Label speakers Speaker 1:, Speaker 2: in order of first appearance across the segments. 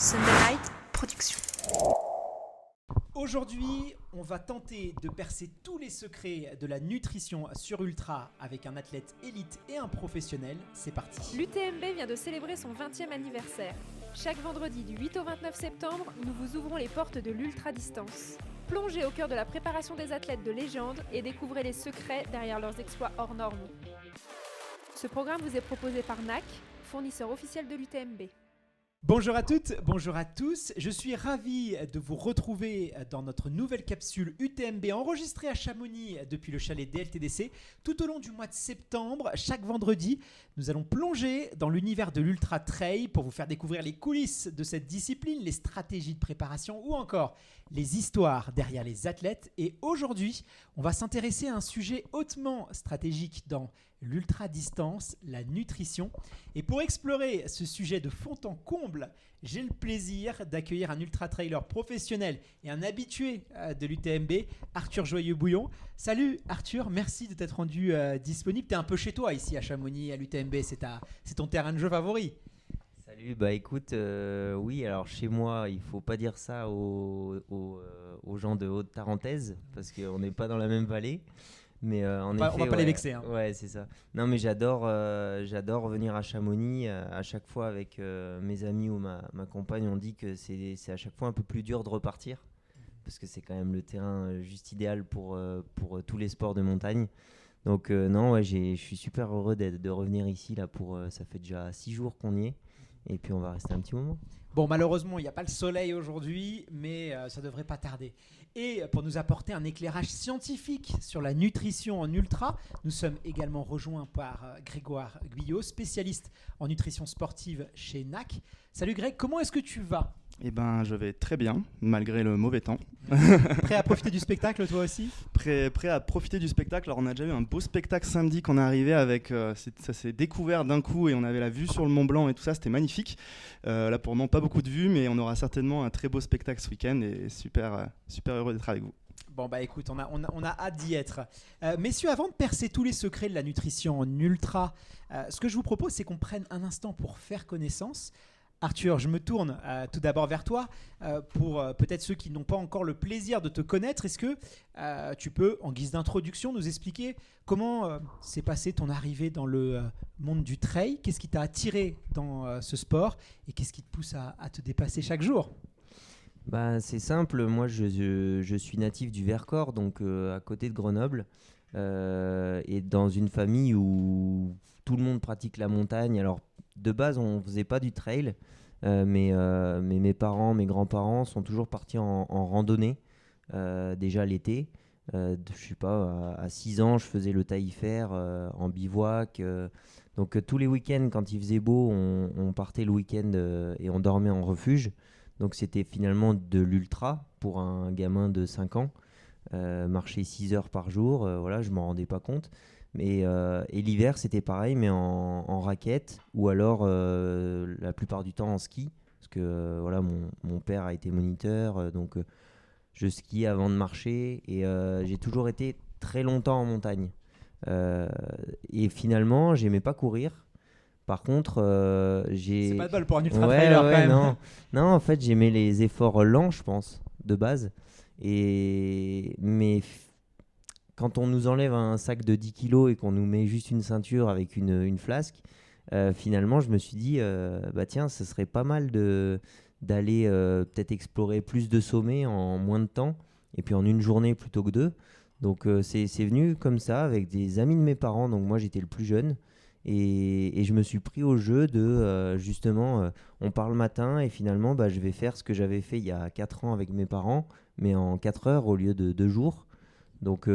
Speaker 1: Sunday Night Production.
Speaker 2: Aujourd'hui, on va tenter de percer tous les secrets de la nutrition sur Ultra avec un athlète élite et un professionnel. C'est parti.
Speaker 3: L'UTMB vient de célébrer son 20e anniversaire. Chaque vendredi du 8 au 29 septembre, nous vous ouvrons les portes de l'ultra-distance. Plongez au cœur de la préparation des athlètes de légende et découvrez les secrets derrière leurs exploits hors normes. Ce programme vous est proposé par NAC, fournisseur officiel de l'UTMB.
Speaker 2: Bonjour à toutes, bonjour à tous. Je suis ravi de vous retrouver dans notre nouvelle capsule UTMB enregistrée à Chamonix depuis le chalet DLTDC. Tout au long du mois de septembre, chaque vendredi, nous allons plonger dans l'univers de l'Ultra Trail pour vous faire découvrir les coulisses de cette discipline, les stratégies de préparation ou encore les histoires derrière les athlètes. Et aujourd'hui, on va s'intéresser à un sujet hautement stratégique dans l'ultra-distance, la nutrition. Et pour explorer ce sujet de fond en comble, j'ai le plaisir d'accueillir un ultra-trailer professionnel et un habitué de l'UTMB, Arthur Joyeux-Bouillon. Salut Arthur, merci de t'être rendu disponible. Tu es un peu chez toi ici à Chamonix, à l'UTMB, c'est ton terrain de jeu favori.
Speaker 4: Salut, bah écoute, oui, alors chez moi, il faut pas dire ça aux gens de Haute-Tarentaise, parce qu'on n'est pas dans la même vallée. Mais
Speaker 2: on va pas les vexer. Hein.
Speaker 4: Ouais, c'est ça. Non, mais j'adore venir à Chamonix. À chaque fois avec mes amis ou ma compagne, on dit que c'est à chaque fois un peu plus dur de repartir, parce que c'est quand même le terrain juste idéal pour tous les sports de montagne. Donc non, ouais, je suis super heureux de revenir ici là ça fait déjà 6 jours qu'on y est. Et puis on va rester un petit moment.
Speaker 2: Bon, malheureusement, il n'y a pas le soleil aujourd'hui, mais ça ne devrait pas tarder. Et pour nous apporter un éclairage scientifique sur la nutrition en ultra, nous sommes également rejoints par Grégoire Guyot, spécialiste en nutrition sportive chez NAC. Salut Greg, comment est-ce que tu vas ?
Speaker 5: Eh ben, je vais très bien, malgré le mauvais temps.
Speaker 2: Prêt à profiter du spectacle, toi aussi ?
Speaker 5: Prêt à profiter du spectacle. Alors, on a déjà eu un beau spectacle samedi quand on est arrivé avec... ça s'est découvert d'un coup et on avait la vue sur le Mont Blanc et tout ça, c'était magnifique. Là, pour le moment, pas beaucoup de vues, mais on aura certainement un très beau spectacle ce week-end et super heureux d'être avec vous.
Speaker 2: Bon, bah écoute, on a hâte d'y être. Messieurs, avant de percer tous les secrets de la nutrition en ultra, ce que je vous propose, c'est qu'on prenne un instant pour faire connaissance. Arthur, je me tourne tout d'abord vers toi pour peut-être ceux qui n'ont pas encore le plaisir de te connaître. Est-ce que tu peux, en guise d'introduction, nous expliquer comment s'est passée ton arrivée dans le monde du trail ? Qu'est-ce qui t'a attiré dans ce sport et qu'est-ce qui te pousse à te dépasser chaque jour ?
Speaker 4: Bah, c'est simple, moi je suis natif du Vercors, donc à côté de Grenoble, et dans une famille où tout le monde pratique la montagne. Alors de base on ne faisait pas du trail, mais mes parents, mes grands-parents sont toujours partis en randonnée, déjà l'été. Je sais pas, à 6 ans je faisais le Taillefer en bivouac, donc tous les week-ends quand il faisait beau on partait le week-end et on dormait en refuge. Donc c'était finalement de l'ultra pour un gamin de 5 ans, marcher 6 heures par jour, voilà, je ne m'en rendais pas compte. Et l'hiver c'était pareil, mais en raquette ou alors la plupart du temps en ski, parce que voilà, mon père a été moniteur, donc je skiais avant de marcher et j'ai toujours été très longtemps en montagne. Et finalement j'aimais pas courir. Par contre,
Speaker 2: C'est pas de bol pour un ultra-trailer quand même.
Speaker 4: Non, en fait, j'aimais les efforts lents, je pense, de base. Mais quand on nous enlève un sac de 10 kilos et qu'on nous met juste une ceinture avec une flasque, finalement, je me suis dit, bah tiens, ce serait pas mal d'aller peut-être explorer plus de sommets en moins de temps, et puis en une journée plutôt que 2. Donc, c'est venu comme ça, avec des amis de mes parents. Donc, moi, j'étais le plus jeune. Et je me suis pris au jeu de justement, on part le matin et finalement je vais faire ce que j'avais fait il y a 4 ans avec mes parents, mais en 4 heures au lieu de 2 jours. Donc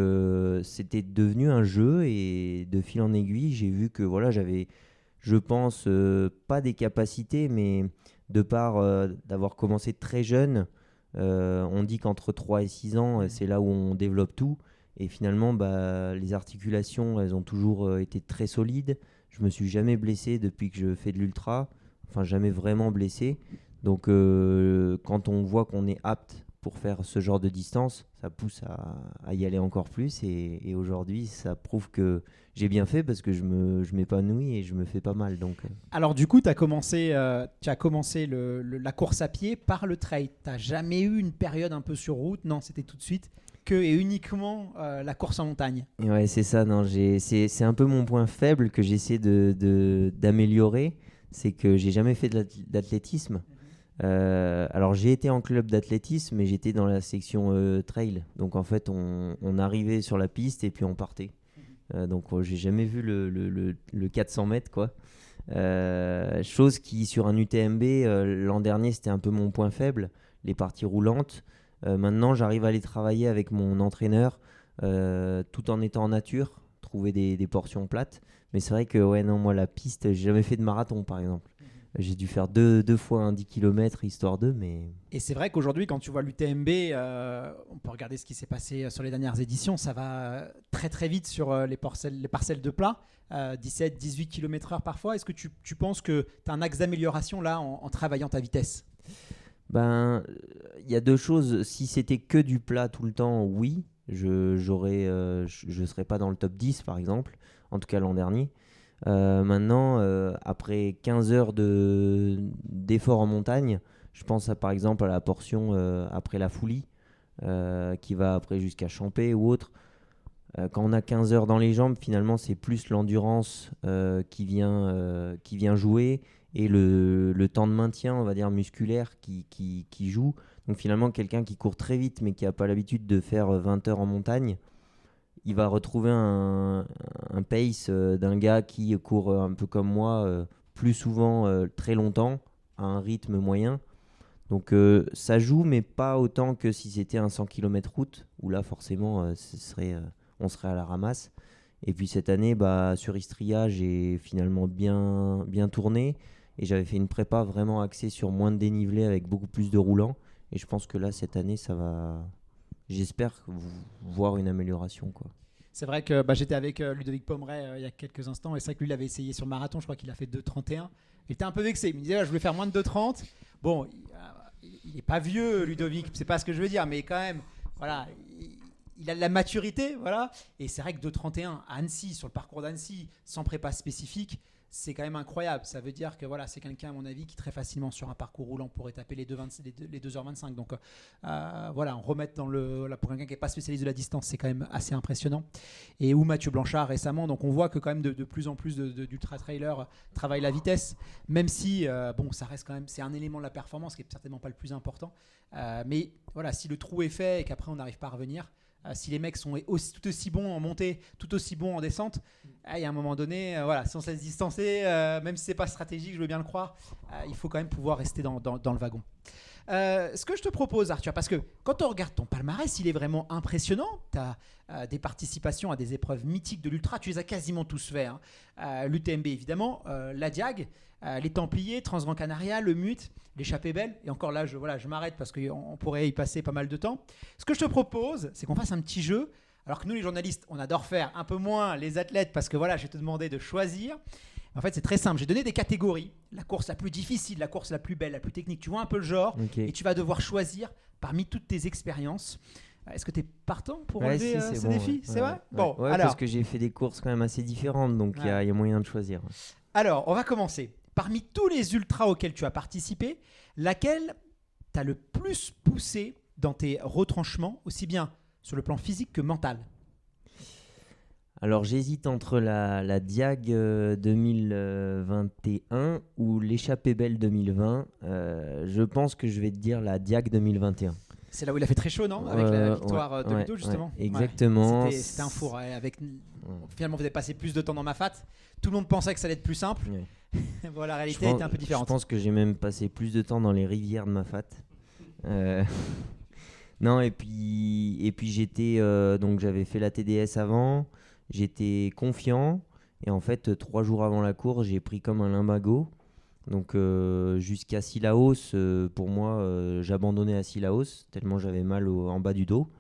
Speaker 4: c'était devenu un jeu et de fil en aiguille, j'ai vu que voilà, j'avais, je pense, pas des capacités, mais de part d'avoir commencé très jeune, on dit qu'entre 3 et 6 ans, c'est là où on développe tout. Et finalement, les articulations, elles ont toujours été très solides. Je me suis jamais blessé depuis que je fais de l'ultra, enfin jamais vraiment blessé. Donc quand on voit qu'on est apte pour faire ce genre de distance, ça pousse à y aller encore plus. Et aujourd'hui, ça prouve que j'ai bien fait parce que je m'épanouis et je me fais pas mal. Donc,
Speaker 2: Alors du coup, tu as commencé la course à pied par le trail. Tu n'as jamais eu une période un peu sur route? Non, c'était tout de suite que et uniquement la course en montagne.
Speaker 4: et ouais, c'est ça. Non, c'est un peu mon point faible que j'essaie d'améliorer. C'est que j'ai jamais fait d'athlétisme. Alors j'ai été en club d'athlétisme, mais j'étais dans la section trail. Donc en fait, on arrivait sur la piste et puis on partait. Donc j'ai jamais vu le 400 mètres, quoi. Chose qui sur un UTMB l'an dernier c'était un peu mon point faible, les parties roulantes. Maintenant j'arrive à les travailler avec mon entraîneur tout en étant en nature, trouver des portions plates. Mais c'est vrai que ouais, non, moi la piste, j'ai jamais fait de marathon par exemple. J'ai dû faire deux fois un 10 km histoire d'eux, mais...
Speaker 2: Et c'est vrai qu'aujourd'hui, quand tu vois l'UTMB, on peut regarder ce qui s'est passé sur les dernières éditions, ça va très très vite sur les parcelles de plat, 17-18 km/h parfois. Est-ce que tu penses que tu as un axe d'amélioration là en travaillant ta vitesse?
Speaker 4: Ben, il y a deux choses. Si c'était que du plat tout le temps, oui, je serais pas dans le top 10 par exemple, en tout cas l'an dernier. Maintenant, après 15 heures d'effort en montagne, je pense par exemple à la portion après la Foulie, qui va après jusqu'à Champé ou autre. Quand on a 15 heures dans les jambes, finalement, c'est plus l'endurance qui vient jouer et le temps de maintien, on va dire, musculaire qui joue. Donc finalement, quelqu'un qui court très vite mais qui n'a pas l'habitude de faire 20 heures en montagne, il va retrouver un pace d'un gars qui court un peu comme moi, plus souvent très longtemps, à un rythme moyen. Donc ça joue, mais pas autant que si c'était un 100 km route, où là forcément on serait à la ramasse. Et puis cette année, sur Istria, j'ai finalement bien tourné, et j'avais fait une prépa vraiment axée sur moins de dénivelé avec beaucoup plus de roulants. Et je pense que là, cette année, ça va... J'espère voir une amélioration, quoi.
Speaker 2: C'est vrai que j'étais avec Ludovic Pomeray il y a quelques instants, et c'est vrai que lui, il avait essayé sur marathon, je crois qu'il a fait 2,31. Il était un peu vexé, il me disait je voulais faire moins de 2,30. Bon, il n'est pas vieux, Ludovic, c'est pas ce que je veux dire, mais quand même, voilà, il a de la maturité, voilà. Et c'est vrai que 2,31 à Annecy, sur le parcours d'Annecy, sans prépa spécifique, c'est quand même incroyable. Ça veut dire que voilà, c'est quelqu'un, à mon avis, qui très facilement sur un parcours roulant pourrait taper les 2h25. Donc voilà, on remet là, pour quelqu'un qui n'est pas spécialiste de la distance, c'est quand même assez impressionnant. Et où Mathieu Blanchard récemment, donc on voit que quand même de plus en plus d'ultra-trailers travaillent la vitesse, même si ça reste quand même, c'est un élément de la performance qui n'est certainement pas le plus important. Mais voilà, si le trou est fait et qu'après on n'arrive pas à revenir, si les mecs sont tout aussi bons en montée, tout aussi bons en descente, il y a un moment donné, si on se laisse distancer, même si c'est pas stratégique, je veux bien le croire, il faut quand même pouvoir rester dans le wagon. Ce que je te propose, Arthur, parce que quand on regarde ton palmarès, il est vraiment impressionnant. Tu as des participations à des épreuves mythiques de l'ultra, tu les as quasiment tous fait. L'UTMB évidemment, la Diag, les Templiers, Transgran Canaria, le MUT, l'échappée belle. Et encore là, je m'arrête parce qu'on pourrait y passer pas mal de temps. Ce que je te propose, c'est qu'on fasse un petit jeu. Alors que nous, les journalistes, on adore faire un peu moins les athlètes parce que voilà, je vais te demander de choisir. En fait, c'est très simple. J'ai donné des catégories. La course la plus difficile, la course la plus belle, la plus technique. Tu vois un peu le genre.
Speaker 4: Okay.
Speaker 2: Et tu vas devoir choisir parmi toutes tes expériences. Est-ce que tu es partant pour relever ce défi?
Speaker 4: Ouais.
Speaker 2: C'est vrai?
Speaker 4: Ouais.
Speaker 2: Bon,
Speaker 4: ouais,
Speaker 2: alors.
Speaker 4: Parce que j'ai fait des courses quand même assez différentes. Donc il y a moyen de choisir.
Speaker 2: Alors, on va commencer. Parmi tous les ultras auxquels tu as participé, laquelle t'a le plus poussé dans tes retranchements, aussi bien sur le plan physique que mental?
Speaker 4: Alors j'hésite entre la Diag 2021 ou l'échappée belle 2020. Je pense que je vais te dire la Diag 2021.
Speaker 2: C'est là où il a fait très chaud, non? Avec la victoire de Ludo, justement.
Speaker 4: Ouais, exactement.
Speaker 2: Ouais. C'était un four. Finalement, vous avez passé plus de temps dans Mafat. Tout le monde pensait que ça allait être plus simple. Ouais. Bon, la réalité était un peu différente.
Speaker 4: Je pense que j'ai même passé plus de temps dans les rivières de Mafat. Non, et puis j'étais donc j'avais fait la TDS avant. J'étais confiant et en fait 3 jours avant la course j'ai pris comme un lumbago, donc jusqu'à Sillaos, pour moi j'abandonnais à Sillaos tellement j'avais mal en bas du dos,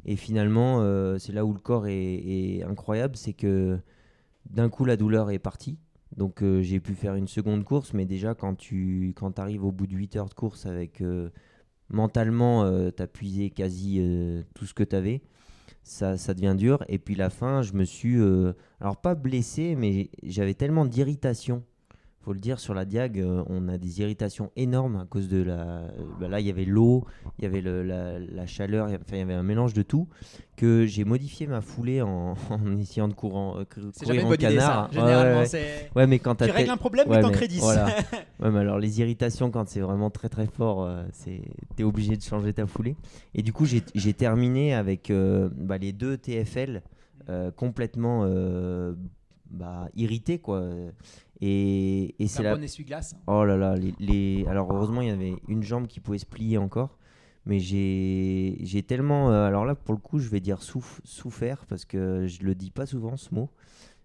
Speaker 4: et finalement c'est là où le corps est incroyable, c'est que d'un coup la douleur est partie, donc j'ai pu faire une seconde course, mais déjà quand tu arrives au bout de 8 heures de course avec mentalement, t'as puisé quasi tout ce que t'avais. Ça devient dur. Et puis la fin, je me suis, alors pas blessé, mais j'avais tellement d'irritation. Faut le dire, sur la Diag, on a des irritations énormes à cause de là, il y avait l'eau, il y avait la chaleur, il y avait un mélange de tout, que j'ai modifié ma foulée en essayant de courir
Speaker 2: C'est jamais une
Speaker 4: en
Speaker 2: bonne idée, ça.
Speaker 4: canard.
Speaker 2: Généralement,
Speaker 4: Ouais.
Speaker 2: c'est...
Speaker 4: Ouais, mais quand
Speaker 2: Tu règles un problème, mais t'en crédis.
Speaker 4: Voilà. Ouais, mais alors les irritations, quand c'est vraiment très très fort, t'es obligé de changer ta foulée. Et du coup, j'ai terminé avec les 2 TFL complètement irrités, quoi. Et
Speaker 2: C'est
Speaker 4: c'est
Speaker 2: un bon essuie-glace.
Speaker 4: Oh là là, alors heureusement, il y avait une jambe qui pouvait se plier encore. Mais j'ai tellement... alors là, pour le coup, je vais dire souffert, parce que je le dis pas souvent, ce mot.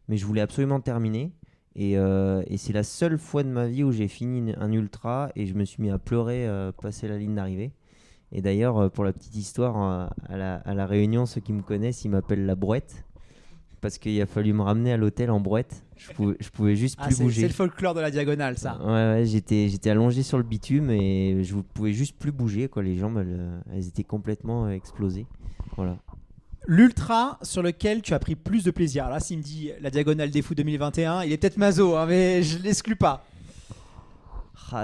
Speaker 4: Mais je voulais absolument terminer. Et c'est la seule fois de ma vie où j'ai fini un ultra et je me suis mis à pleurer passer la ligne d'arrivée. Et d'ailleurs, pour la petite histoire, à la Réunion, ceux qui me connaissent, ils m'appellent la brouette. Parce qu'il a fallu me ramener à l'hôtel en brouette. Je pouvais juste plus bouger.
Speaker 2: C'est le folklore de la diagonale, ça.
Speaker 4: Ouais, j'étais allongé sur le bitume et je pouvais juste plus bouger, quoi. Les jambes, elles étaient complètement explosées. Voilà.
Speaker 2: L'ultra sur lequel tu as pris plus de plaisir. Alors là, s'il me dit la diagonale des fous 2021, il est peut-être maso, hein, mais je l'exclus pas.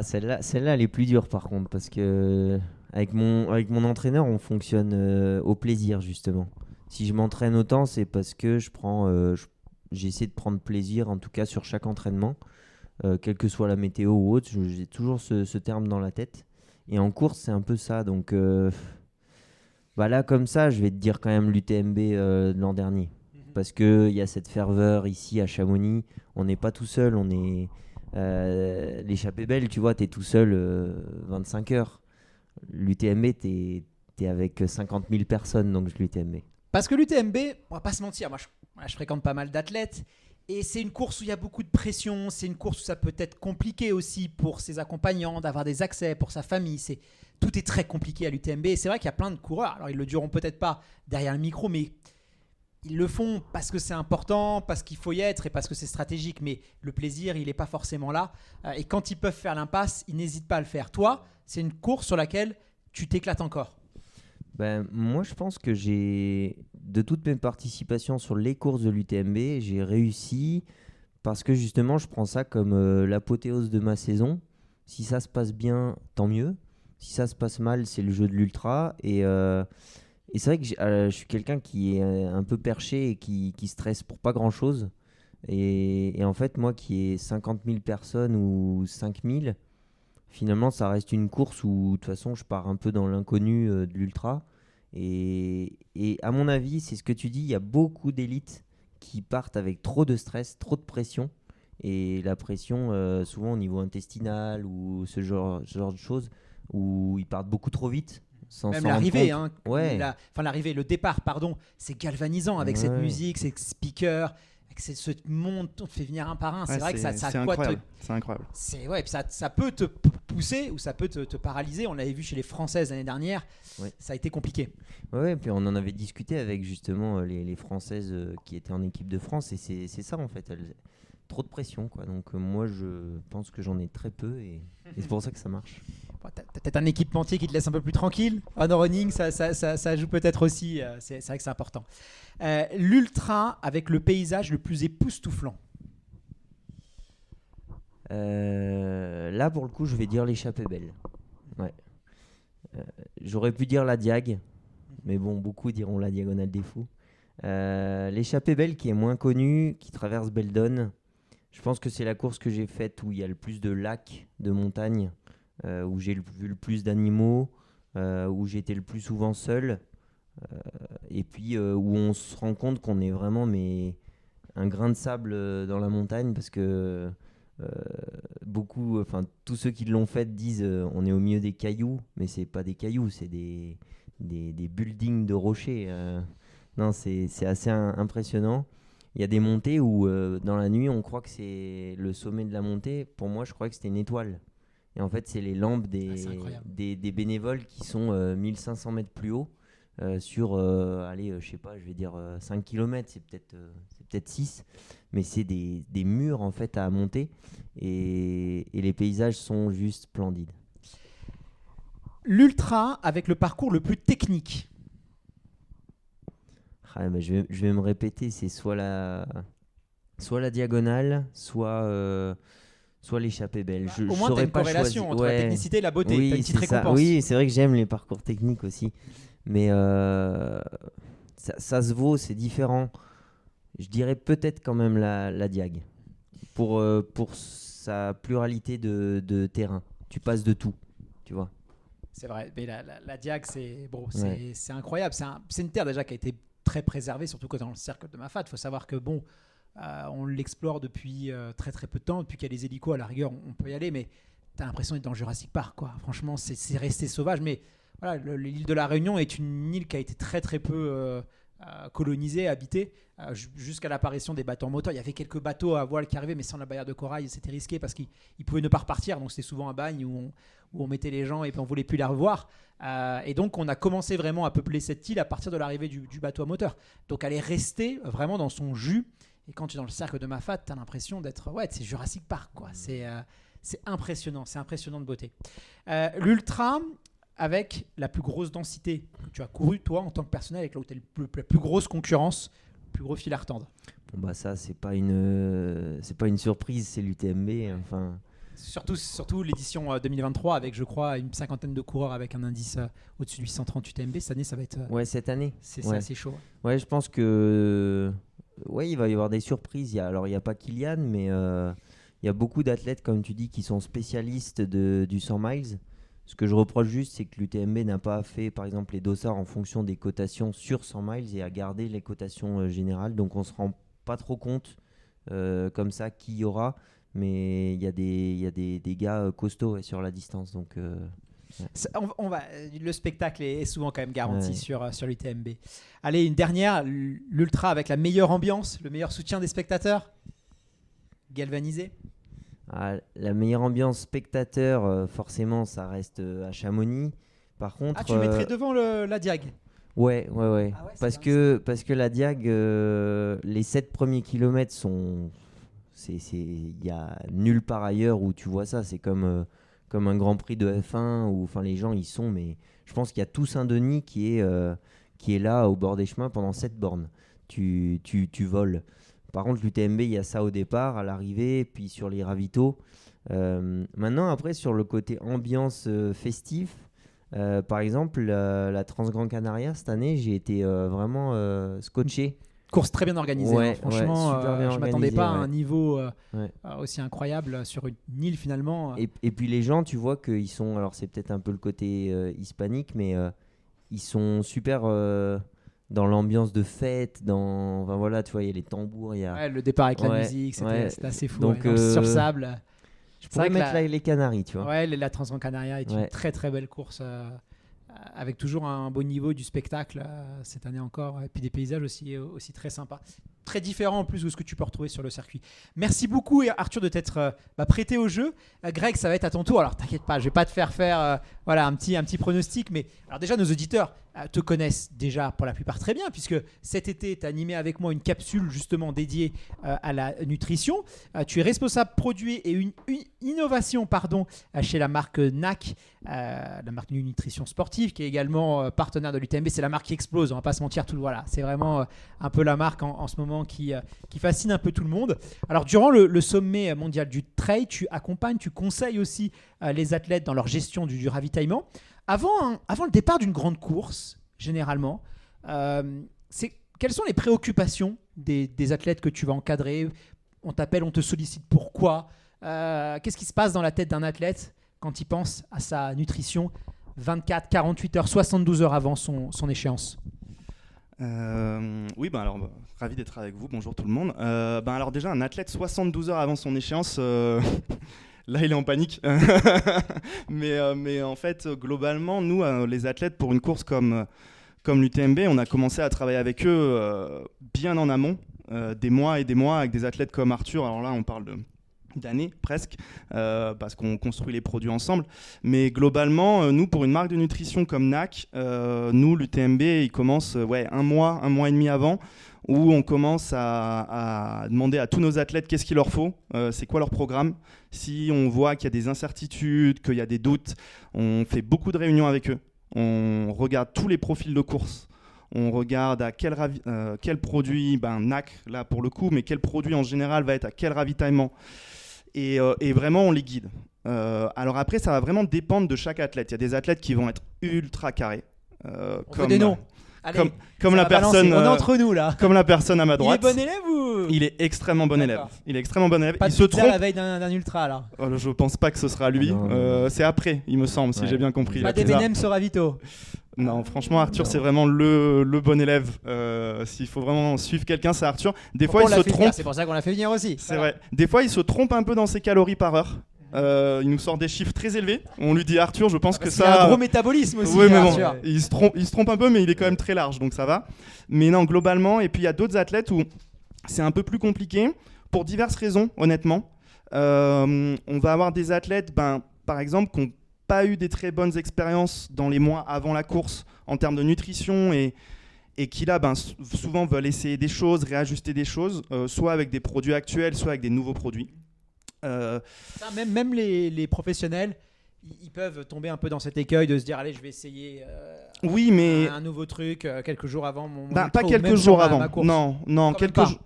Speaker 4: Celle-là, elle est plus dure par contre, parce que avec mon entraîneur, on fonctionne au plaisir, justement. Si je m'entraîne autant, c'est parce que j'essaie de prendre plaisir, en tout cas sur chaque entraînement, quelle que soit la météo ou autre. J'ai toujours ce terme dans la tête. Et en course, c'est un peu ça. Donc là, comme ça, je vais te dire quand même l'UTMB de l'an dernier. Parce qu'il y a cette ferveur ici à Chamonix. On n'est pas tout seul. On est l'échappée belle, tu vois, tu es tout seul 25 heures. L'UTMB, tu es avec 50 000 personnes, donc l'UTMB.
Speaker 2: Parce que l'UTMB, on va pas se mentir, moi je fréquente pas mal d'athlètes et c'est une course où il y a beaucoup de pression, c'est une course où ça peut être compliqué aussi pour ses accompagnants d'avoir des accès, pour sa famille, tout est très compliqué à l'UTMB et c'est vrai qu'il y a plein de coureurs, alors ils le diront peut-être pas derrière le micro, mais ils le font parce que c'est important, parce qu'il faut y être et parce que c'est stratégique, mais le plaisir il n'est pas forcément là et quand ils peuvent faire l'impasse, ils n'hésitent pas à le faire. Toi, c'est une course sur laquelle tu t'éclates encore.
Speaker 4: Moi, je pense que de toutes mes participations sur les courses de l'UTMB, j'ai réussi parce que justement, je prends ça comme l'apothéose de ma saison. Si ça se passe bien, tant mieux. Si ça se passe mal, c'est le jeu de l'ultra. Et c'est vrai que je suis quelqu'un qui est un peu perché et qui stresse pour pas grand-chose. Et en fait, moi qui ai 50 000 personnes ou 5 000, finalement, ça reste une course où, de toute façon, je pars un peu dans l'inconnu de l'ultra. Et à mon avis, c'est ce que tu dis, il y a beaucoup d'élites qui partent avec trop de stress, trop de pression. Et la pression, souvent au niveau intestinal ou ce genre de choses, où ils partent beaucoup trop vite.
Speaker 2: Même l'arrivée,
Speaker 4: ouais.
Speaker 2: L'arrivée, le départ, pardon, c'est galvanisant avec cette musique, ces speakers. Ce monde, on te fait venir un par un. C'est vrai que ça
Speaker 5: c'est incroyable. C'est incroyable.
Speaker 2: Puis ça peut te pousser ou ça peut te paralyser. On l'avait vu chez les Françaises l'année dernière. Ouais. Ça a été compliqué.
Speaker 4: Ouais, puis on en avait discuté avec justement les Françaises qui étaient en équipe de France. Et c'est ça en fait. Trop de pression, quoi. Donc moi, je pense que j'en ai très peu et c'est pour ça que ça marche.
Speaker 2: T'as peut-être un équipementier qui te laisse un peu plus tranquille. En running, ça joue peut-être aussi. C'est vrai que c'est important. L'ultra avec le paysage le plus époustouflant.
Speaker 4: Là, pour le coup, je vais dire l'échappée belle. Ouais. J'aurais pu dire la Diag, mais bon, beaucoup diront la diagonale des fous. L'échappée belle qui est moins connue, qui traverse Beldon. Je pense que c'est la course que j'ai faite où il y a le plus de lacs, de montagnes. Où j'ai vu le plus d'animaux, où j'étais le plus souvent seul, et puis où on se rend compte qu'on est vraiment un grain de sable dans la montagne, parce que tous ceux qui l'ont fait disent on est au milieu des cailloux, mais c'est pas des cailloux, c'est des buildings de rochers. Non, c'est assez impressionnant. Il y a des montées où dans la nuit on croit que c'est le sommet de la montée. Pour moi, je crois que c'était une étoile. Et en fait, c'est les lampes des bénévoles qui sont 1500 mètres plus haut sur, je sais pas, je vais dire 5 km, c'est peut-être 6. Mais c'est des murs en fait à monter et les paysages sont juste splendides.
Speaker 2: l'ultra avec le parcours le plus technique.
Speaker 4: Je vais me répéter, c'est soit la diagonale, soit l'échappée belle.
Speaker 2: Au moins, tu as une corrélation entre la technicité et la beauté.
Speaker 4: Oui,
Speaker 2: tu as une petite récompense.
Speaker 4: Oui, c'est vrai que j'aime les parcours techniques aussi. Mais ça se vaut, c'est différent. Je dirais peut-être quand même la diag. Pour sa pluralité de terrain. Tu passes de tout, tu vois.
Speaker 2: C'est vrai, mais la diag, c'est incroyable. C'est une terre déjà qui a été très préservée, surtout quand dans le cercle de Mafate. Il faut savoir que on l'explore depuis très très peu de temps. Depuis qu'il y a les hélicos, à la rigueur, on peut y aller, mais tu as l'impression d'être dans le Jurassic Park, quoi. Franchement, c'est resté sauvage. Mais voilà, l'île de la Réunion est une île qui a été très très peu colonisée, habitée, jusqu'à l'apparition des bateaux en moteur. Il y avait quelques bateaux à voile qui arrivaient, mais sans la barrière de corail, c'était risqué parce qu'ils pouvaient ne pas repartir. Donc c'était souvent un bagne où on mettait les gens et puis on ne voulait plus les revoir. Et donc on a commencé vraiment à peupler cette île à partir de l'arrivée du bateau à moteur. Donc elle est restée vraiment dans son jus. Et quand tu es dans le cercle de Mafate, tu as l'impression d'être... Ouais, c'est Jurassic Park, quoi. C'est impressionnant, c'est impressionnant de beauté. L'ultra, avec la plus grosse densité que tu as couru, toi, en tant que personnel, avec là où tu as la plus grosse concurrence, le plus gros fil à retordre.
Speaker 4: Bon, ça, c'est pas une surprise, c'est l'UTMB. Enfin...
Speaker 2: Surtout l'édition 2023, avec, je crois, une 50aine de coureurs avec un indice au-dessus de 830 UTMB. Cette année, ça va être...
Speaker 4: Ouais, cette année.
Speaker 2: C'est assez chaud.
Speaker 4: Ouais, je pense que... Ouais, il va y avoir des surprises. Il n'y a pas Kylian, mais il y a beaucoup d'athlètes, comme tu dis, qui sont spécialistes du 100 miles. Ce que je reproche juste, c'est que l'UTMB n'a pas fait, par exemple, les dossards en fonction des cotations sur 100 miles et a gardé les cotations générales. Donc, on ne se rend pas trop compte comme ça qui y aura. Mais il y a des gars costauds sur la distance. Donc,
Speaker 2: le spectacle est souvent quand même garanti sur l'UTMB. Allez, une dernière, l'ultra avec la meilleure ambiance, le meilleur soutien des spectateurs, galvanisé.
Speaker 4: La meilleure ambiance spectateur, forcément, ça reste à Chamonix. Par contre,
Speaker 2: tu mettrais devant la diag.
Speaker 4: Ouais. Parce que la diag, les 7 premiers kilomètres sont... Il y a nulle part ailleurs où tu vois ça. C'est comme un Grand Prix de F1 où les gens y sont, mais je pense qu'il y a tout Saint-Denis qui est là au bord des chemins pendant 7 bornes. Tu voles. Par contre, l'UTMB, il y a ça au départ, à l'arrivée, puis sur les ravitaux. Maintenant, après, sur le côté ambiance festif, par exemple, la Transgran Canaria, cette année, j'ai été vraiment scotché.
Speaker 2: Course très bien organisée, franchement,
Speaker 4: super bien
Speaker 2: je ne m'attendais pas à un niveau
Speaker 4: ouais.
Speaker 2: aussi incroyable sur une île finalement.
Speaker 4: Et puis les gens, tu vois qu'ils sont, alors c'est peut-être un peu le côté hispanique, mais ils sont super dans l'ambiance de fête, enfin voilà, tu vois, il y a les tambours, il y a...
Speaker 2: le départ avec la musique, c'était assez fou.
Speaker 4: Donc,
Speaker 2: sur sable.
Speaker 4: Je pourrais mettre les Canaries, tu vois.
Speaker 2: Ouais, la Transgran Canaria est une très très belle course. Avec toujours un beau niveau du spectacle cette année encore, et puis des paysages aussi très sympas, très différents en plus de ce que tu peux retrouver sur le circuit. Merci beaucoup Arthur de t'être prêté au jeu. Greg, ça va être à ton tour, alors t'inquiète pas, je vais pas te faire un petit pronostic, mais alors déjà nos auditeurs te connaissent déjà pour la plupart très bien, puisque cet été tu as animé avec moi une capsule justement dédiée à la nutrition. Tu es responsable produit et une innovation chez la marque NAC, la marque Nutrition Sportive, qui est également partenaire de l'UTMB. C'est la marque qui explose, on va pas se mentir, c'est vraiment un peu la marque en ce moment qui fascine un peu tout le monde. Alors durant le sommet mondial du trail, tu accompagnes, tu conseilles aussi les athlètes dans leur gestion du ravitaillement. Avant le départ d'une grande course, généralement, quelles sont les préoccupations des athlètes que tu vas encadrer? On t'appelle, on te sollicite, pourquoi? Qu'est-ce qui se passe dans la tête d'un athlète quand il pense à sa nutrition 24, 48 heures, 72 heures avant son échéance?
Speaker 5: Oui, alors ravi d'être avec vous, bonjour tout le monde. Alors déjà, un athlète 72 heures avant son échéance... Là, il est en panique. mais en fait, globalement, nous, les athlètes, pour une course comme l'UTMB, on a commencé à travailler avec eux bien en amont, des mois et des mois, avec des athlètes comme Arthur. Alors là, on parle d'années presque, parce qu'on construit les produits ensemble. Mais globalement, nous, pour une marque de nutrition comme NAC, nous, l'UTMB, il commence un mois et demi avant. où on commence à demander à tous nos athlètes qu'est-ce qu'il leur faut, c'est quoi leur programme. Si on voit qu'il y a des incertitudes, qu'il y a des doutes, on fait beaucoup de réunions avec eux. On regarde tous les profils de course. On regarde à quel produit, NAC là pour le coup, mais quel produit en général va être à quel ravitaillement. Et vraiment, on les guide. Alors après, ça va vraiment dépendre de chaque athlète. Il y a des athlètes qui vont être ultra carrés.
Speaker 2: On fait des noms. Allez,
Speaker 5: comme la personne,
Speaker 2: on est entre nous là.
Speaker 5: Comme la personne à ma droite.
Speaker 2: Il est bon élève ou
Speaker 5: Il est extrêmement bon élève. Il est extrêmement bon élève.
Speaker 2: Pas
Speaker 5: il
Speaker 2: de
Speaker 5: se
Speaker 2: pizza
Speaker 5: trompe.
Speaker 2: la veille d'un ultra là.
Speaker 5: Je pense pas que ce sera lui. C'est après, il me semble, si j'ai bien compris.
Speaker 2: Pas des M&M's au ravito.
Speaker 5: Non, franchement, Arthur, c'est vraiment le bon élève. S'il faut vraiment suivre quelqu'un, c'est Arthur. Des fois, il se trompe.
Speaker 2: C'est pour ça qu'on l'a fait venir aussi.
Speaker 5: C'est vrai. Des fois, il se trompe un peu dans ses calories par heure. Il nous sort des chiffres très élevés. On lui dit Arthur, je pense que ça.
Speaker 2: Il a un gros métabolisme aussi.
Speaker 5: Oui, mais
Speaker 2: Arthur.
Speaker 5: bon, il se trompe un peu, mais il est quand même très large, donc ça va. Mais non, globalement, et puis il y a d'autres athlètes où c'est un peu plus compliqué pour diverses raisons, honnêtement. On va avoir des athlètes, par exemple, qui n'ont pas eu des très bonnes expériences dans les mois avant la course en termes de nutrition et qui là, souvent veulent essayer des choses, réajuster des choses, soit avec des produits actuels, soit avec des nouveaux produits.
Speaker 2: Même les professionnels, ils peuvent tomber un peu dans cet écueil de se dire allez, je vais essayer
Speaker 5: oui, mais
Speaker 2: un nouveau truc quelques jours avant mon
Speaker 5: pas
Speaker 2: ultra,
Speaker 5: quelques jours avant.
Speaker 2: ma course.
Speaker 5: Non,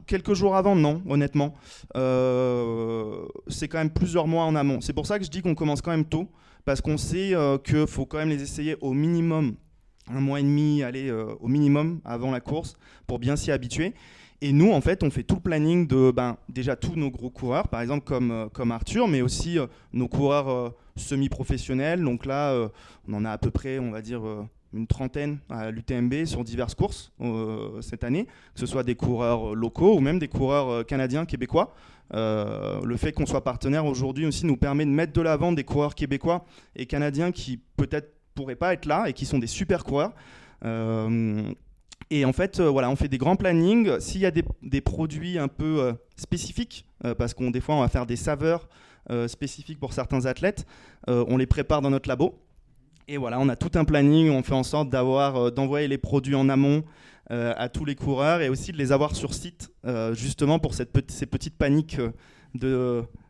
Speaker 5: quelques jours avant, non, honnêtement. C'est quand même plusieurs mois en amont. C'est pour ça que je dis qu'on commence quand même tôt, parce qu'on sait qu'il faut quand même les essayer au minimum 1 mois et demi, au minimum avant la course, pour bien s'y habituer. Et nous, en fait, on fait tout le planning de déjà tous nos gros coureurs, par exemple comme Arthur, mais aussi nos coureurs semi-professionnels. Donc là, on en a à peu près, on va dire, une trentaine à l'UTMB sur diverses courses cette année, que ce soit des coureurs locaux ou même des coureurs canadiens, québécois. Le fait qu'on soit partenaire aujourd'hui aussi nous permet de mettre de l'avant des coureurs québécois et canadiens qui peut-être pourraient pas être là et qui sont des super coureurs. Et en fait, on fait des grands plannings. S'il y a des produits un peu spécifiques, parce qu'on des fois on va faire des saveurs spécifiques pour certains athlètes, on les prépare dans notre labo. Et voilà, on a tout un planning. On fait en sorte d'envoyer les produits en amont à tous les coureurs et aussi de les avoir sur site, justement pour ces petites paniques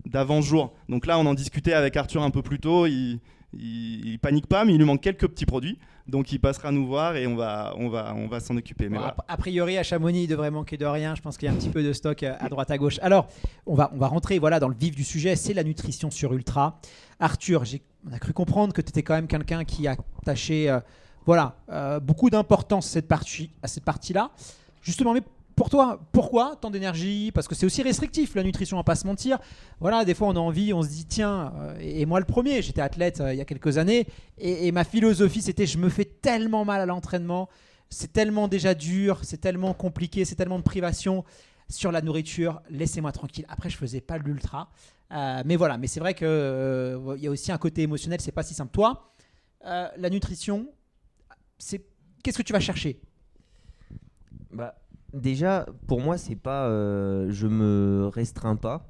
Speaker 5: d'avant-jour. Donc là, on en discutait avec Arthur un peu plus tôt. Il panique pas, mais il lui manque quelques petits produits. Donc il passera nous voir et on va s'en occuper. Mais
Speaker 2: Bon,
Speaker 5: voilà.
Speaker 2: A priori, à Chamonix, il devrait manquer de rien. Je pense qu'il y a un petit peu de stock à droite, à gauche. Alors, on va rentrer dans le vif du sujet. C'est la nutrition sur ultra. Arthur, on a cru comprendre que tu étais quand même quelqu'un qui attachait beaucoup d'importance à cette partie-là. Justement, mais pour toi, pourquoi tant d'énergie? Parce que c'est aussi restrictif, la nutrition, on va pas se mentir. Voilà, des fois on a envie, on se dit tiens, et moi le premier, j'étais athlète il y a quelques années, et ma philosophie c'était je me fais tellement mal à l'entraînement, c'est tellement déjà dur, c'est tellement compliqué, c'est tellement de privation sur la nourriture, laissez-moi tranquille. Après je faisais pas l'ultra, mais c'est vrai qu'il y a aussi un côté émotionnel, c'est pas si simple. Toi, la nutrition, qu'est-ce que tu vas chercher?
Speaker 4: Déjà, pour moi, c'est pas je me restreins pas,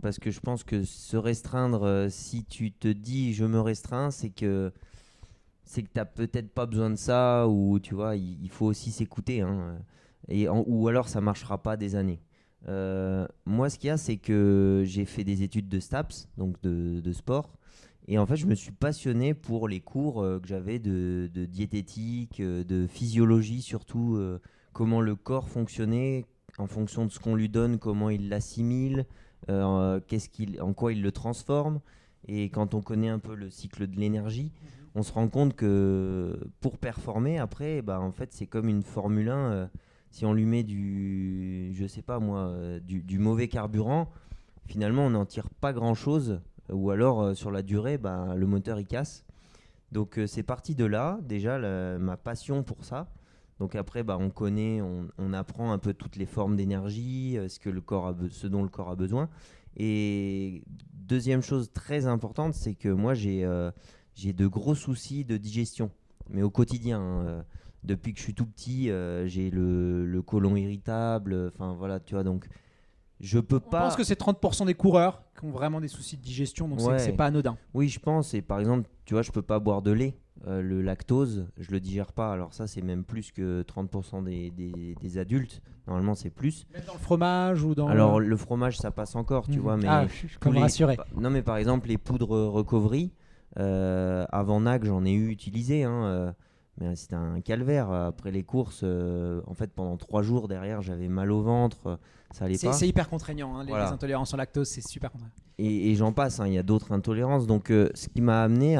Speaker 4: parce que je pense que se restreindre, si tu te dis je me restreins, c'est que t'as peut-être pas besoin de ça, ou tu vois, il faut aussi s'écouter, hein, ou alors ça marchera pas des années. Moi, ce qu'il y a, c'est que j'ai fait des études de STAPS, donc de sport, et en fait, je me suis passionné pour les cours que j'avais de diététique, de physiologie surtout. Comment le corps fonctionnait en fonction de ce qu'on lui donne, comment il l'assimile, en quoi il le transforme. Et quand on connaît un peu le cycle de l'énergie, on se rend compte que pour performer, après, en fait, c'est comme une Formule 1. Si on lui met du mauvais carburant, finalement, on n'en tire pas grand-chose. Ou alors, sur la durée, le moteur, il casse. Donc, c'est parti de là, déjà, ma passion pour ça. Donc après, on apprend un peu toutes les formes d'énergie, ce dont le corps a besoin. Et deuxième chose très importante, c'est que moi, j'ai de gros soucis de digestion, mais au quotidien. Depuis que je suis tout petit, j'ai le côlon irritable. Enfin voilà, tu vois, donc je peux pas.
Speaker 2: Je pense que c'est 30% des coureurs qui ont vraiment des soucis de digestion, donc c'est pas anodin.
Speaker 4: Oui, je pense. Et par exemple, tu vois, je peux pas boire de lait. le lactose, je le digère pas. Alors ça, c'est même plus que 30% des adultes. Normalement, c'est plus.
Speaker 2: Même dans le fromage ou dans...
Speaker 4: Alors le fromage, ça passe encore, tu vois. Mais
Speaker 2: je suis comme rassuré.
Speaker 4: Non, mais par exemple, les poudres Recovery, avant NAC, j'en ai eu utilisé. Mais c'était un calvaire. Après les courses, en fait, pendant 3 jours derrière, j'avais mal au ventre. Ça allait pas.
Speaker 2: C'est hyper contraignant. Les
Speaker 4: Voilà.
Speaker 2: intolérances au lactose, c'est super contraignant.
Speaker 4: Et j'en passe. Il y a d'autres intolérances. Donc, ce qui m'a amené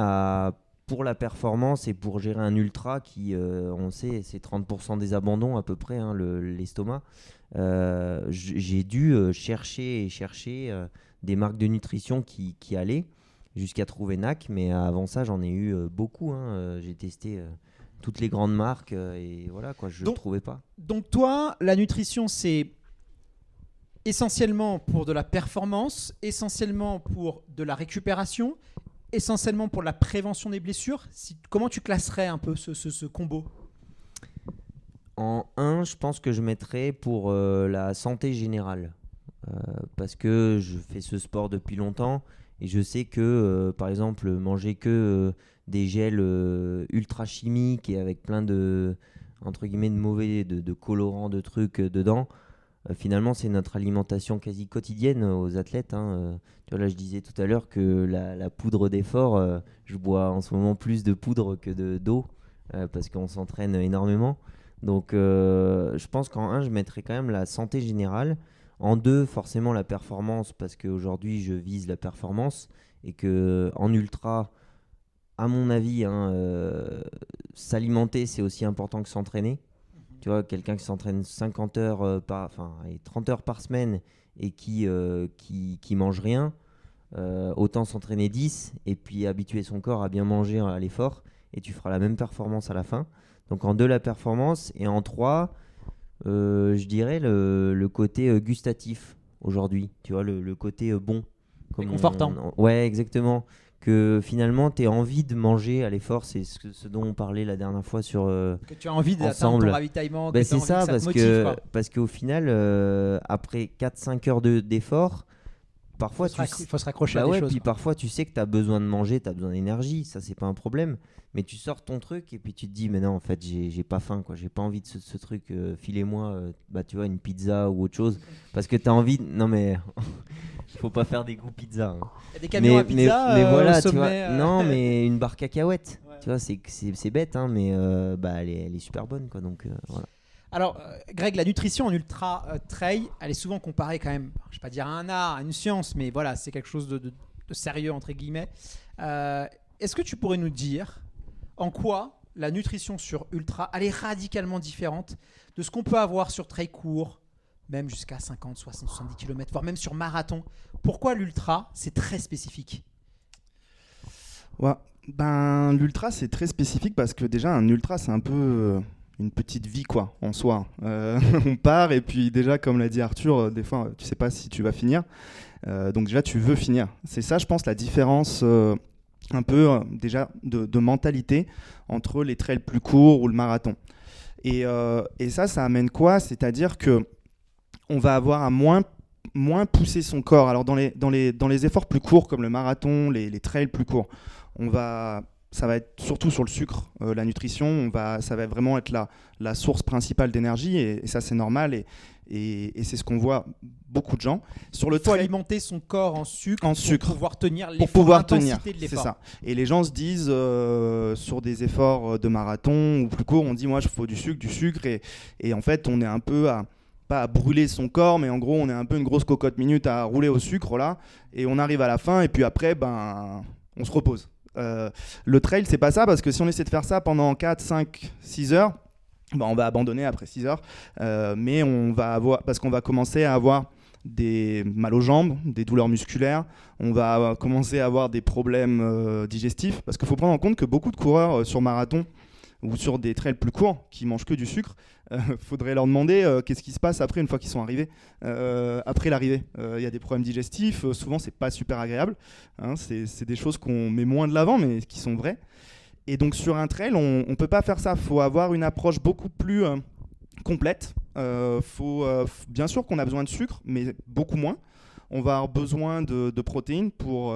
Speaker 4: pour la performance et pour gérer un ultra qui, on sait, c'est 30% des abandons à peu près, l'estomac. J'ai dû chercher des marques de nutrition qui allaient jusqu'à trouver NAC. Mais avant ça, j'en ai eu beaucoup. J'ai testé toutes les grandes marques et voilà, quoi, je ne trouvais pas.
Speaker 2: Donc toi, la nutrition, c'est essentiellement pour de la performance, essentiellement pour de la récupération, essentiellement pour la prévention des blessures. Comment tu classerais un peu ce combo ?
Speaker 4: En 1, je pense que je mettrais pour la santé générale. Parce que je fais ce sport depuis longtemps et je sais que, par exemple, manger que des gels ultra chimiques et avec plein de, entre guillemets, de mauvais, de colorants, de trucs dedans, finalement, c'est notre alimentation quasi quotidienne aux athlètes. Tu vois, là, je disais tout à l'heure que la poudre d'effort, je bois en ce moment plus de poudre que d'eau parce qu'on s'entraîne énormément. Donc, je pense qu'en 1, je mettrais quand même la santé générale. En 2, forcément la performance, parce qu'aujourd'hui, je vise la performance et qu'en ultra, à mon avis, s'alimenter, c'est aussi important que s'entraîner. Tu vois, quelqu'un qui s'entraîne 50 heures 30 heures par semaine et qui mange rien, autant s'entraîner 10 et puis habituer son corps à bien manger à l'effort et tu feras la même performance à la fin. Donc en 2, la performance, et en 3, je dirais le côté gustatif aujourd'hui, tu vois, le côté bon.
Speaker 2: Réconfortant.
Speaker 4: Ouais, exactement. Que finalement, tu as envie de manger à l'effort, c'est ce dont on parlait la dernière fois sur
Speaker 2: que tu as envie d'atteindre ton ravitaillement, que
Speaker 4: c'est ça,
Speaker 2: te motive,
Speaker 4: parce qu'au final, après 4-5 heures d'effort, parfois
Speaker 2: il faut se raccrocher à des choses.
Speaker 4: Puis parfois, tu sais que tu as besoin de manger, tu as besoin d'énergie, ça, c'est pas un problème. Mais tu sors ton truc et puis tu te dis, mais non, en fait, j'ai pas faim, quoi. J'ai pas envie de ce truc, filez-moi, tu vois, une pizza ou autre chose. Parce que tu as envie. Non, mais faut pas faire des goûts pizza.
Speaker 2: Il y a des camions à pizza
Speaker 4: mais voilà,
Speaker 2: au sommet,
Speaker 4: tu vois, non, mais une barre cacahuète.
Speaker 2: Ouais.
Speaker 4: Tu vois, c'est bête, mais elle est super bonne, quoi. Donc, voilà.
Speaker 2: Alors, Greg, la nutrition en ultra trail, elle est souvent comparée quand même, je ne vais pas dire à un art, à une science, mais voilà, c'est quelque chose de sérieux, entre guillemets. Est-ce que tu pourrais nous dire en quoi la nutrition sur ultra, elle est radicalement différente de ce qu'on peut avoir sur trail court, même jusqu'à 50, 60, 70 km, voire même sur marathon? Pourquoi l'ultra, c'est très spécifique?
Speaker 5: Ouais, l'ultra, c'est très spécifique parce que déjà, un ultra, c'est un peu une petite vie, quoi, en soi. On part et puis déjà, comme l'a dit Arthur, des fois, tu sais pas si tu vas finir. Donc déjà, tu veux finir. C'est ça, je pense, la différence un peu déjà de mentalité entre les trails plus courts ou le marathon. Et ça amène quoi? C'est-à-dire que on va avoir à moins pousser son corps. Alors dans les efforts plus courts comme le marathon, les trails plus courts, ça va être surtout sur le sucre, la nutrition. Ça va vraiment être la source principale d'énergie et ça c'est normal et c'est ce qu'on voit beaucoup de gens. Sur le
Speaker 2: Il faut
Speaker 5: trail,
Speaker 2: alimenter son corps en sucre pour pouvoir tenir
Speaker 5: pour
Speaker 2: l'effort,
Speaker 5: pouvoir
Speaker 2: l'intensité
Speaker 5: tenir,
Speaker 2: de
Speaker 5: c'est
Speaker 2: l'effort.
Speaker 5: ça. Et les gens se disent sur des efforts de marathon ou plus courts, on dit moi il faut du sucre et en fait on est un peu pas à brûler son corps, mais en gros on est un peu une grosse cocotte minute à rouler au sucre là, et on arrive à la fin et puis après on se repose. Le trail c'est pas ça, parce que si on essaie de faire ça pendant 4, 5, 6 heures, on va abandonner après 6 heures, mais parce qu'on va commencer à avoir des mal aux jambes, des douleurs musculaires, on va commencer à avoir des problèmes digestifs, parce qu'il faut prendre en compte que beaucoup de coureurs sur marathon ou sur des trails plus courts qui mangent que du sucre, faudrait leur demander qu'est-ce qui se passe après, une fois qu'ils sont arrivés, après l'arrivée. Il y a des problèmes digestifs, souvent c'est pas super agréable, c'est des choses qu'on met moins de l'avant mais qui sont vraies. Et donc sur un trail, on peut pas faire ça, faut avoir une approche beaucoup plus complète. Bien sûr qu'on a besoin de sucre, mais beaucoup moins. on va avoir besoin de protéines pour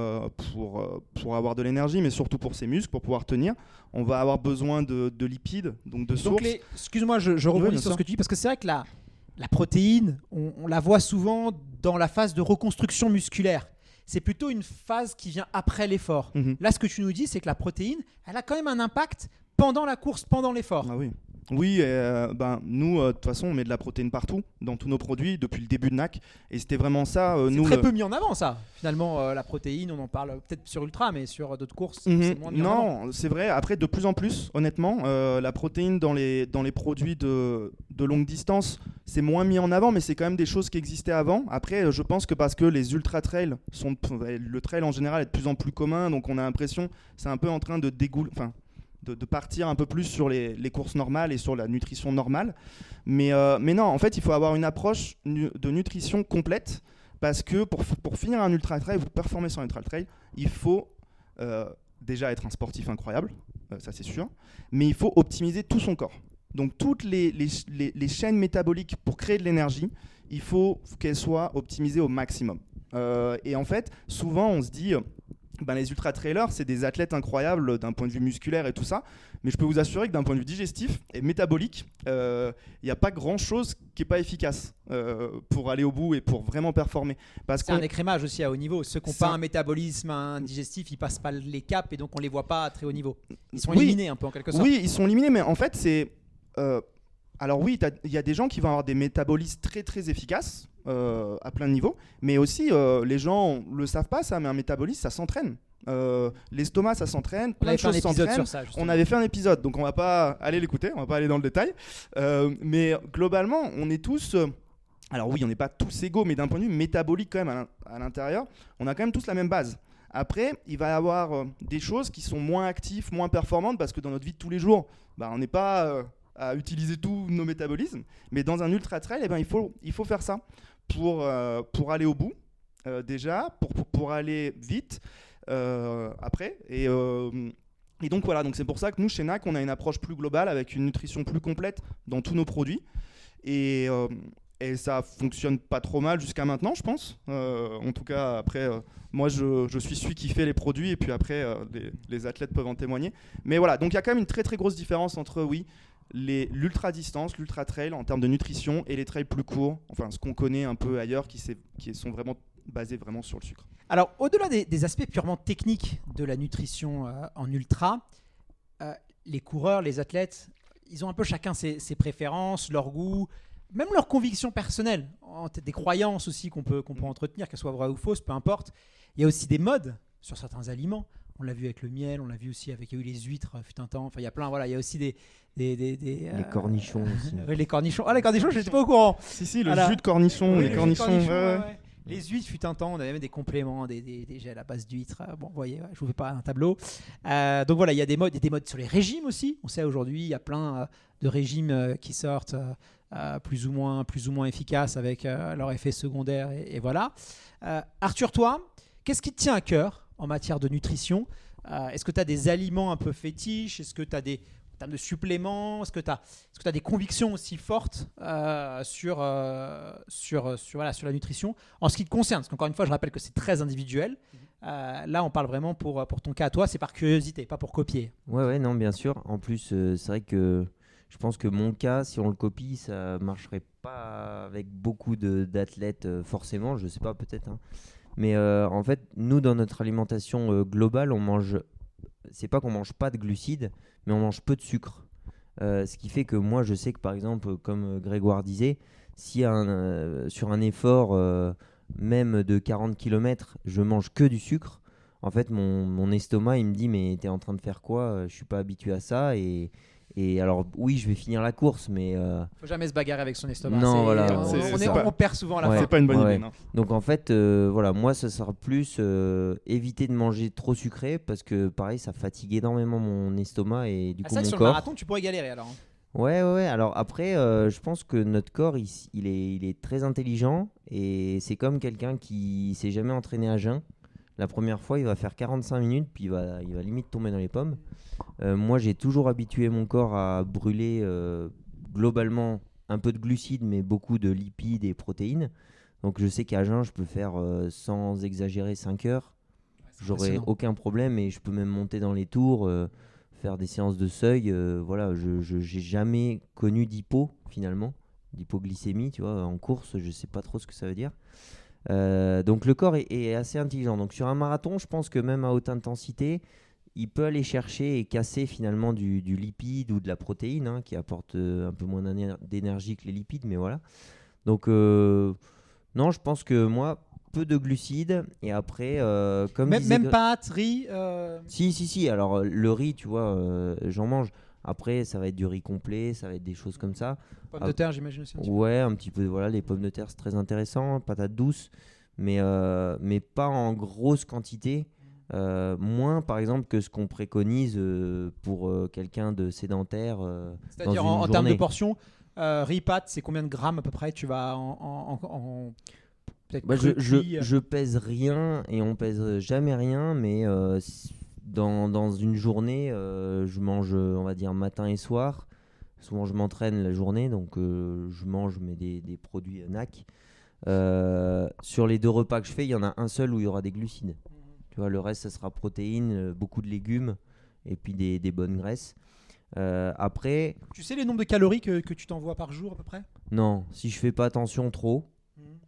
Speaker 5: avoir de l'énergie, mais surtout pour ses muscles, pour pouvoir tenir. On va avoir besoin de lipides, donc de sources.
Speaker 2: Excuse-moi, je rebondis sur ce que tu dis, parce que c'est vrai que la protéine, on la voit souvent dans la phase de reconstruction musculaire. C'est plutôt une phase qui vient après l'effort. Là, ce que tu nous dis, c'est que la protéine, elle a quand même un impact pendant la course, pendant l'effort.
Speaker 5: Ah oui. Oui, nous, de toute façon, on met de la protéine partout, dans tous nos produits, depuis le début de NAC. Et c'était vraiment ça.
Speaker 2: C'est très peu mis en avant, ça. Finalement, la protéine, on en parle peut-être sur Ultra, mais sur d'autres courses, c'est moins mis en avant.
Speaker 5: Non, c'est vrai. Après, de plus en plus, honnêtement, la protéine dans les produits de longue distance, c'est moins mis en avant, mais c'est quand même des choses qui existaient avant. Après, je pense que parce que les ultra-trails, le trail en général est de plus en plus commun, donc on a l'impression que c'est un peu en train de de partir un peu plus sur les courses normales et sur la nutrition normale. Mais non, en fait, il faut avoir une approche de nutrition complète parce que pour finir un ultra-trail, pour performer sur un ultra-trail, il faut déjà être un sportif incroyable, ça c'est sûr, mais il faut optimiser tout son corps. Donc toutes les chaînes métaboliques pour créer de l'énergie, il faut qu'elles soient optimisées au maximum. Et en fait, souvent on se dit... les ultra-trailers, c'est des athlètes incroyables d'un point de vue musculaire et tout ça, mais je peux vous assurer que d'un point de vue digestif et métabolique, il n'y a pas grand-chose qui n'est pas efficace pour aller au bout et pour vraiment performer.
Speaker 2: C'est un écrémage aussi à haut niveau. Ceux qui n'ont pas un métabolisme, un digestif, ils ne passent pas les caps et donc on ne les voit pas à très haut niveau. Ils sont éliminés un peu en quelque sorte.
Speaker 5: Oui, ils sont éliminés, mais en fait, c'est... alors oui, il y a des gens qui vont avoir des métabolismes très très efficaces, à plein de niveaux, mais aussi les gens le savent pas ça, mais un métabolisme ça s'entraîne. L'estomac ça s'entraîne, plein de choses s'entraînent. On avait fait un épisode, donc on va pas aller l'écouter, on va pas aller dans le détail, mais globalement on est tous alors oui, on n'est pas tous égaux, mais d'un point de vue métabolique quand même à l'intérieur, on a quand même tous la même base. Après, il va y avoir des choses qui sont moins actives, moins performantes, parce que dans notre vie de tous les jours, on n'est pas à utiliser tous nos métabolismes, mais dans un ultra trail, il faut faire ça pour aller au bout déjà, pour aller vite après. Et donc voilà, donc c'est pour ça que nous chez NAC, on a une approche plus globale avec une nutrition plus complète dans tous nos produits. Et ça fonctionne pas trop mal jusqu'à maintenant, je pense. En tout cas, après, moi, je suis celui qui fait les produits, et puis après, les athlètes peuvent en témoigner. Mais voilà, donc il y a quand même une très très grosse différence entre, l'ultra-distance, l'ultra-trail en termes de nutrition, et les trails plus courts, enfin ce qu'on connaît un peu ailleurs, qui sont vraiment basés vraiment sur le sucre.
Speaker 2: Alors, au-delà des aspects purement techniques de la nutrition en ultra, les coureurs, les athlètes, ils ont un peu chacun ses préférences, leur goût, même leurs convictions personnelles, des croyances aussi qu'on peut entretenir, qu'elles soient vraies ou fausses, peu importe. Il y a aussi des modes sur certains aliments. On l'a vu avec le miel, on l'a vu aussi avec les huîtres, fut un temps. Enfin, il y a plein, voilà, il y a aussi des
Speaker 4: les cornichons aussi.
Speaker 2: Les cornichons. Ah, les cornichons, je n'étais pas au courant.
Speaker 5: Si, le jus de cornichon, les cornichons.
Speaker 2: Ouais. Les huîtres, fut un temps, on avait même des compléments, des gels à base d'huîtres. Bon, vous voyez, je ne vous fais pas un tableau. Donc voilà, il y a des modes sur les régimes aussi. On sait aujourd'hui, il y a plein de régimes qui sortent plus ou moins efficaces avec leurs effets secondaires. Et voilà. Arthur, toi, qu'est-ce qui te tient à cœur en matière de nutrition? Est-ce que tu as des aliments un peu fétiches? Est-ce que tu as en termes de suppléments, est-ce que tu as des convictions aussi fortes sur la nutrition en ce qui te concerne? Parce qu'encore une fois, je rappelle que c'est très individuel. Là, on parle vraiment pour ton cas à toi, c'est par curiosité, pas pour copier.
Speaker 4: Ouais, non, bien sûr. En plus, c'est vrai que je pense que mon cas, si on le copie, ça marcherait pas avec beaucoup d'athlètes forcément. Je sais pas, peut-être. Hein. Mais en fait, nous, dans notre alimentation globale, on mange. C'est pas qu'on mange pas de glucides, mais on mange peu de sucre. Ce qui fait que moi, je sais que par exemple, comme Grégoire disait, si sur un effort même de 40 km, je mange que du sucre, en fait, mon estomac, il me dit, mais t'es en train de faire quoi? Je suis pas habitué à ça. Et alors, oui, je vais finir la course, mais...
Speaker 2: Faut jamais se bagarrer avec son estomac.
Speaker 4: Non, voilà.
Speaker 2: On perd souvent à la fin.
Speaker 5: C'est pas une bonne idée, non.
Speaker 4: Donc en fait, voilà, moi, ça sera plus éviter de manger trop sucré, parce que pareil, ça fatigue énormément mon estomac et du coup mon corps.
Speaker 2: C'est vrai que sur le marathon, tu pourrais galérer alors.
Speaker 4: Ouais. Alors après, je pense que notre corps, il est très intelligent, et c'est comme quelqu'un qui s'est jamais entraîné à jeun. La première fois, il va faire 45 minutes, puis il va limite tomber dans les pommes. Moi, j'ai toujours habitué mon corps à brûler globalement un peu de glucides, mais beaucoup de lipides et protéines. Donc je sais qu'à jeun, je peux faire sans exagérer 5 heures. J'aurais
Speaker 2: impressionnant.
Speaker 4: aucun problème et je peux même monter dans les tours, faire des séances de seuil. Voilà, je n'ai jamais connu d'hypoglycémie, tu vois, en course, je sais pas trop ce que ça veut dire. Donc le corps est assez intelligent. Donc sur un marathon, je pense que même à haute intensité, il peut aller chercher et casser finalement du lipide ou de la protéine, hein, qui apporte un peu moins d'énergie que les lipides, mais voilà. Donc non, je pense que moi, peu de glucides et après, comme
Speaker 2: Même pâtes, riz.
Speaker 4: Si. Alors, le riz, tu vois, j'en mange. Après, ça va être du riz complet, ça va être des choses comme ça.
Speaker 2: Pommes de terre, j'imagine aussi.
Speaker 4: Ouais, un petit peu. Voilà, les pommes de terre, c'est très intéressant. Patates douces, mais pas en grosse quantité. Moins, par exemple, que ce qu'on préconise pour quelqu'un de sédentaire.
Speaker 2: C'est-à-dire en termes de portions, riz, pâtes, c'est combien de grammes à peu près tu vas en peut-être
Speaker 4: je pèse rien et on pèse jamais rien, mais dans une journée, je mange, on va dire, matin et soir. Souvent, je m'entraîne la journée, donc je mange des produits NAC. Sur les 2 repas que je fais, il y en a un seul où il y aura des glucides. Tu vois, le reste, ça sera protéines, beaucoup de légumes et puis des bonnes graisses. Après,
Speaker 2: tu sais les nombres de calories que tu t'envoies par jour à peu près?
Speaker 4: non, si je fais pas attention trop,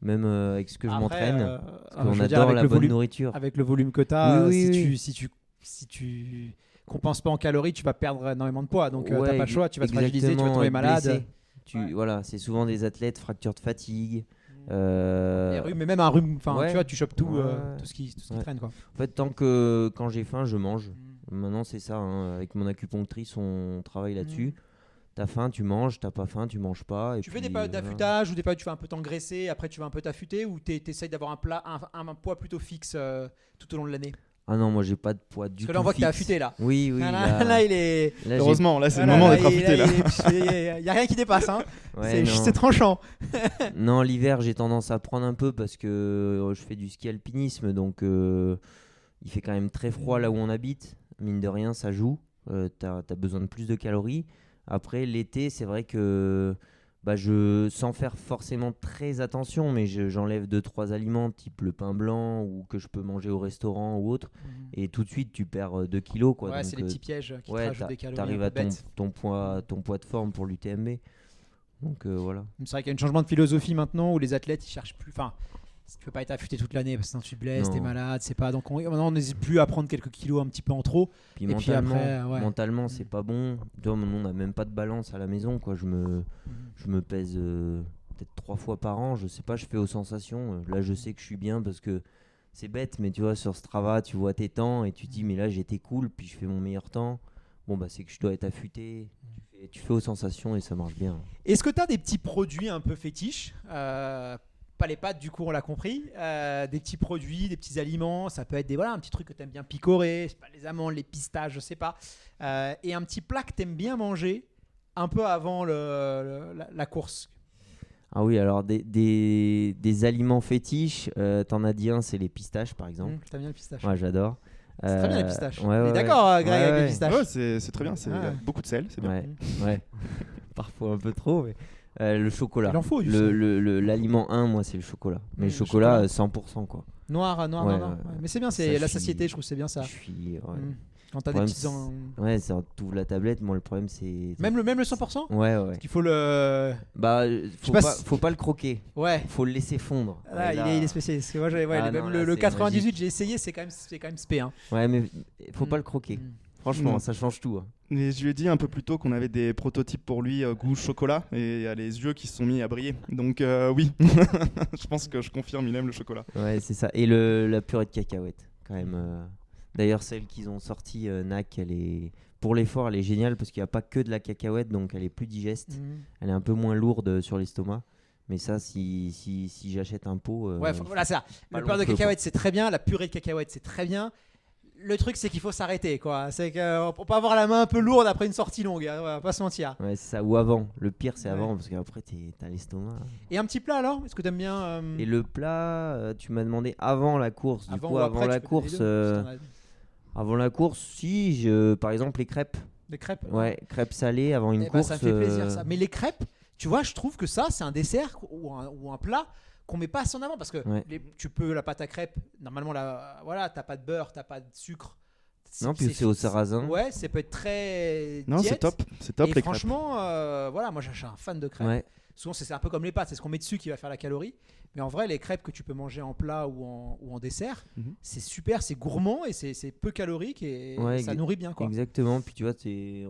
Speaker 4: même avec ce que je m'entraîne, parce qu'on
Speaker 2: je veux dire,
Speaker 4: adore
Speaker 2: avec
Speaker 4: la
Speaker 2: le
Speaker 4: bonne
Speaker 2: volume,
Speaker 4: nourriture.
Speaker 2: avec le volume que tu as,
Speaker 4: Oui.
Speaker 2: si tu compenses pas en calories, tu vas perdre énormément de poids. Donc tu
Speaker 4: Ouais,
Speaker 2: n'as pas le choix, tu vas te fragiliser, tu vas
Speaker 4: exactement,
Speaker 2: tomber
Speaker 4: être
Speaker 2: malade.
Speaker 4: blessé.
Speaker 2: Ouais.
Speaker 4: Voilà, c'est souvent des athlètes fractures de fatigue.
Speaker 2: Les rhumes, mais même un rhume,
Speaker 4: ouais.
Speaker 2: tu vois, tu chopes tout,
Speaker 4: Ouais.
Speaker 2: tout ce qui
Speaker 4: Ouais.
Speaker 2: traîne, quoi.
Speaker 4: En fait, quand j'ai faim, je mange. Maintenant, c'est ça. Hein. Avec mon acupunctrice, on travaille là-dessus. T'as faim, tu manges. T'as pas faim, tu manges pas. Et
Speaker 2: Tu
Speaker 4: puis,
Speaker 2: fais des périodes
Speaker 4: voilà.
Speaker 2: d'affûtage ou des périodes où tu vas un peu t'engraisser, après tu vas un peu t'affûter, ou tu essayes d'avoir un poids plutôt fixe tout au long de l'année?
Speaker 4: Ah non, moi, j'ai pas de poids du
Speaker 2: Parce
Speaker 4: tout.
Speaker 2: que là, on voit que t'es
Speaker 4: fixe.
Speaker 2: affûté là.
Speaker 4: Oui.
Speaker 2: Là, il est.
Speaker 4: Là,
Speaker 5: Heureusement, là, c'est
Speaker 2: Voilà,
Speaker 5: le moment
Speaker 2: là,
Speaker 5: d'être affûté. Là.
Speaker 2: Il n'y a rien qui dépasse. Hein.
Speaker 4: Ouais, non.
Speaker 2: C'est tranchant.
Speaker 4: Non, l'hiver, j'ai tendance à prendre un peu parce que je fais du ski alpinisme, donc il fait quand même très froid là où on habite. Mine de rien, ça joue. T'as besoin de plus de calories. Après, l'été, c'est vrai que sans faire forcément très attention, mais j'enlève 2-3 aliments, type le pain blanc ou que je peux manger au restaurant ou autre. Et tout de suite, tu perds 2 kilos. Quoi.
Speaker 2: Ouais,
Speaker 4: Donc,
Speaker 2: c'est les petits pièges qui te
Speaker 4: ouais,
Speaker 2: rajoutent des calories.
Speaker 4: t'arrives
Speaker 2: un
Speaker 4: à
Speaker 2: peu bêtes.
Speaker 4: ton poids de forme pour l'UTMB. Donc voilà.
Speaker 2: C'est vrai qu'il y a un changement de philosophie maintenant où les athlètes ils cherchent plus. Enfin, tu peux pas être affûté toute l'année parce que sinon tu te blesses,
Speaker 4: Non.
Speaker 2: t'es malade, c'est pas. Donc maintenant on n'hésite plus à prendre quelques kilos un petit peu en trop.
Speaker 4: Puis
Speaker 2: Et puis après, ouais.
Speaker 4: mentalement, c'est pas bon. Tu vois, on n'a même pas de balance à la maison. Quoi. Je me pèse peut-être 3 fois par an. Je sais pas, je fais aux sensations. Là, je sais que je suis bien parce que c'est bête, mais tu vois, sur Strava, tu vois tes temps et tu te dis, mais là, j'étais cool, puis je fais mon meilleur temps. Bon, c'est que je dois être affûté. Tu fais aux sensations et ça marche bien.
Speaker 2: Est-ce que tu as des petits produits un peu fétiches pas les pâtes, du coup, on l'a compris. Des petits produits, des petits aliments. Ça peut être un petit truc que tu aimes bien picorer. C'est pas les amandes, les pistaches, je sais pas. Et un petit plat que tu aimes bien manger un peu avant la course.
Speaker 4: Ah oui, alors des aliments fétiches, t'en as dit un, c'est les pistaches par exemple.
Speaker 2: T'aimes bien le pistache?
Speaker 4: Ouais, j'adore.
Speaker 2: C'est très bien les pistaches.
Speaker 4: Ouais,
Speaker 2: D'accord, Greg,
Speaker 4: ouais,
Speaker 2: avec les
Speaker 4: ouais.
Speaker 2: pistaches.
Speaker 5: Ouais, c'est très bien. Il y a beaucoup de sel, c'est bien.
Speaker 4: Ouais. Parfois un peu trop, mais le chocolat.
Speaker 2: Il en faut du sel.
Speaker 4: L'aliment 1, moi, c'est le chocolat. Mais le
Speaker 2: le
Speaker 4: chocolat, 100%, quoi.
Speaker 2: Noir.
Speaker 4: Ouais.
Speaker 2: Mais c'est bien, c'est la satiété, je trouve que c'est bien ça.
Speaker 4: Je suis... Ouais.
Speaker 2: Quand t'as des petites...
Speaker 4: Ouais, tu ouvres la tablette, moi, le problème, c'est...
Speaker 2: Même le 100%?
Speaker 4: Ouais.
Speaker 2: Il faut le...
Speaker 4: Faut pas le croquer.
Speaker 2: Ouais.
Speaker 4: Faut le laisser fondre.
Speaker 2: Là, il est spécialiste. Moi, le 98, j'ai essayé, c'est quand même spé. Hein.
Speaker 4: Ouais, mais faut pas le croquer. Franchement, ça change tout. Hein.
Speaker 5: Mais je lui ai dit un peu plus tôt qu'on avait des prototypes pour lui goût chocolat et il y a les yeux qui se sont mis à briller. Donc oui, je pense que je confirme, il aime le chocolat.
Speaker 4: Ouais, c'est ça. Et la purée de cacahuètes, quand même. D'ailleurs, celle qu'ils ont sortie, NAC, pour l'effort, elle est géniale parce qu'il n'y a pas que de la cacahuète, donc elle est plus digeste. Elle est un peu moins lourde sur l'estomac. Mais ça, si j'achète un pot...
Speaker 2: voilà, c'est ça. Le beurre de cacahuète, c'est très bien. La purée de cacahuète, c'est très bien. Le truc, c'est qu'il faut s'arrêter, quoi. C'est qu'on peut avoir la main un peu lourde après une sortie longue, hein, on va pas se mentir.
Speaker 4: Ouais, c'est ça. Ou avant. Le pire, c'est avant, parce qu'après, t'as l'estomac.
Speaker 2: Et un petit plat, alors? Est-ce que t'aimes bien
Speaker 4: Et le plat, tu m'as demandé avant la course. Du coup, avant la course... Avant la course, si, par exemple, les crêpes.
Speaker 2: Les crêpes?
Speaker 4: Ouais, crêpes salées avant une course.
Speaker 2: Ça me fait plaisir, ça. Mais les crêpes, tu vois, je trouve que ça, c'est un dessert ou un plat qu'on met pas assez en avant parce que
Speaker 4: Ouais.
Speaker 2: tu peux la pâte à crêpes, normalement t'as pas de beurre, t'as pas de sucre.
Speaker 4: Non, puis c'est au sarrasin.
Speaker 2: Ouais, ça peut être très
Speaker 5: Non,
Speaker 2: diète.
Speaker 5: c'est top
Speaker 2: Et
Speaker 5: les crêpes.
Speaker 2: franchement, voilà, moi je suis un fan de crêpes.
Speaker 4: Ouais.
Speaker 2: Souvent c'est un peu comme les pâtes, c'est ce qu'on met dessus qui va faire la calorie. Mais en vrai, les crêpes que tu peux manger en plat ou en dessert,
Speaker 5: Mhm.
Speaker 2: c'est super, c'est gourmand et c'est peu calorique et
Speaker 4: Ouais,
Speaker 2: ça nourrit bien quoi.
Speaker 4: Exactement. Puis tu vois,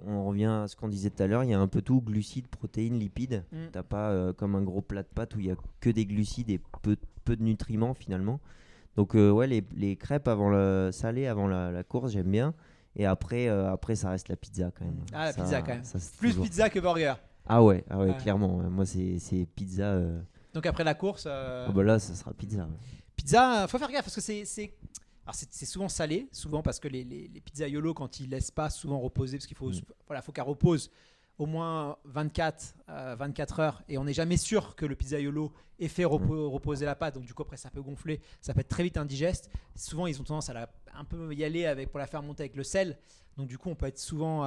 Speaker 4: on revient à ce qu'on disait tout à l'heure. Il y a un peu tout, glucides, protéines, lipides.
Speaker 2: Mm.
Speaker 4: T'as pas comme un gros plat de pâtes où il y a que des glucides et peu de nutriments finalement. Donc ouais, les crêpes salées avant la course, j'aime bien. Et après, ça reste la pizza quand même.
Speaker 2: Ah, la pizza, quand même.
Speaker 4: Ça, c'est
Speaker 2: Plus
Speaker 4: toujours-
Speaker 2: pizza que burger.
Speaker 4: Ah ouais,
Speaker 2: Ouais.
Speaker 4: clairement. Moi, c'est pizza.
Speaker 2: Donc après la course,
Speaker 4: Ah bah là, ça sera pizza. Ouais.
Speaker 2: pizza, faut faire gaffe parce que alors c'est souvent salé, souvent parce que les pizzas YOLO quand ils laissent pas souvent reposer parce qu'il faut faut qu'elle repose au moins 24 heures et on n'est jamais sûr que le pizza YOLO ait fait reposer la pâte, donc du coup après ça peut gonfler, ça peut être très vite indigeste. Souvent ils ont tendance à un peu y aller pour la faire monter avec le sel, donc du coup on peut être souvent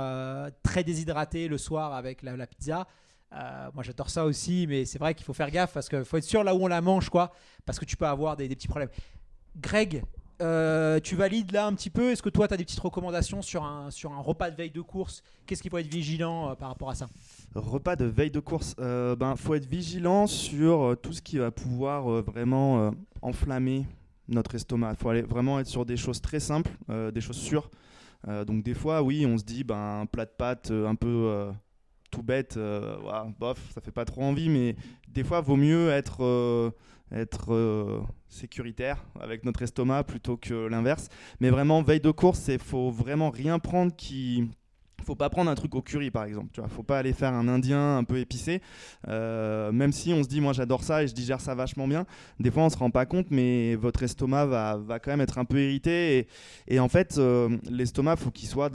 Speaker 2: très déshydraté le soir avec la pizza. Moi j'adore ça aussi, mais c'est vrai qu'il faut faire gaffe parce qu'il faut être sûr là où on la mange quoi, parce que tu peux avoir des petits problèmes. Greg, tu valides là un petit peu. Est-ce que toi tu as des petites recommandations sur un repas de veille de course? Qu'est-ce qu'il faut être vigilant par rapport à ça?
Speaker 5: Repas de veille de course, faut être vigilant sur tout ce qui va pouvoir vraiment enflammer notre estomac. Il faut vraiment être sur des choses très simples, des choses sûres. Donc des fois, oui, on se dit un plat de pâtes un peu tout bête, bof, ça fait pas trop envie, mais des fois, vaut mieux être sécuritaire avec notre estomac plutôt que l'inverse. Mais vraiment, veille de course, il faut vraiment rien prendre faut pas prendre un truc au curry par exemple, tu vois, faut pas aller faire un indien un peu épicé, même si on se dit moi j'adore ça et je digère ça vachement bien, des fois on se rend pas compte mais votre estomac va quand même être un peu irrité et en fait l'estomac faut qu'il soit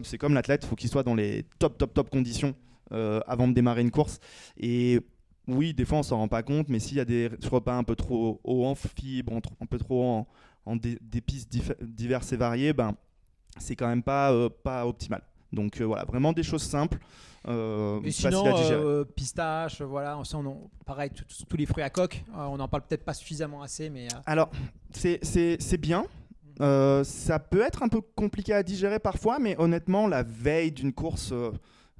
Speaker 5: c'est comme l'athlète, faut qu'il soit dans les top conditions avant de démarrer une course. Et oui, des fois on s'en rend pas compte, mais s'il y a des repas un peu trop haut en fibres, un peu trop en d'épices diverses et variées, c'est quand même pas optimal. Donc voilà, vraiment des choses simples,
Speaker 2: Et
Speaker 5: faciles
Speaker 2: sinon,
Speaker 5: à digérer.
Speaker 2: pistache, voilà, pareil, tous les fruits à coque, on n'en parle peut-être pas suffisamment assez, mais
Speaker 5: Alors, c'est bien. Ça peut être un peu compliqué à digérer parfois, mais honnêtement, la veille d'une course,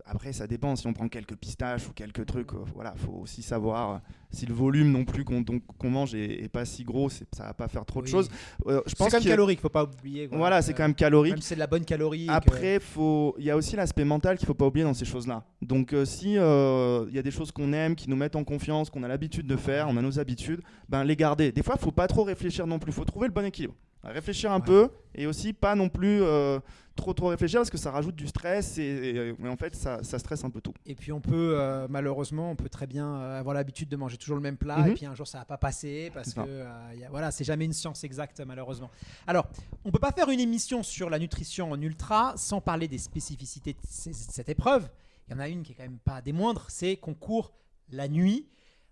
Speaker 5: après ça dépend si on prend quelques pistaches ou quelques trucs. Voilà, faut aussi savoir si le volume non plus qu'on mange est pas si gros, ça va pas faire trop de
Speaker 2: Oui.
Speaker 5: choses. Je
Speaker 2: c'est
Speaker 5: pense
Speaker 2: quand même
Speaker 5: qu'il y a-
Speaker 2: calorique, faut pas oublier. quoi.
Speaker 5: Voilà, c'est quand même calorique.
Speaker 2: Même si c'est de la bonne calorie.
Speaker 5: Après, il y a aussi l'aspect mental qu'il ne faut pas oublier dans ces choses-là. Donc, si il y a des choses qu'on aime, qui nous mettent en confiance, qu'on a l'habitude de faire, on a nos habitudes, les garder. Des fois, il ne faut pas trop réfléchir non plus. Il faut trouver le bon équilibre. Réfléchir un peu et aussi pas non plus trop réfléchir parce que ça rajoute du stress et en fait, ça stresse un peu tout.
Speaker 2: Et puis malheureusement, on peut très bien avoir l'habitude de manger toujours le même plat
Speaker 5: Mhm.
Speaker 2: et puis un jour ça va pas passer parce
Speaker 5: C'est ça.
Speaker 2: que voilà, c'est jamais une science exacte malheureusement. Alors, on peut pas faire une émission sur la nutrition en ultra sans parler des spécificités de cette épreuve. Il y en a une qui est quand même pas des moindres, c'est qu'on court la nuit.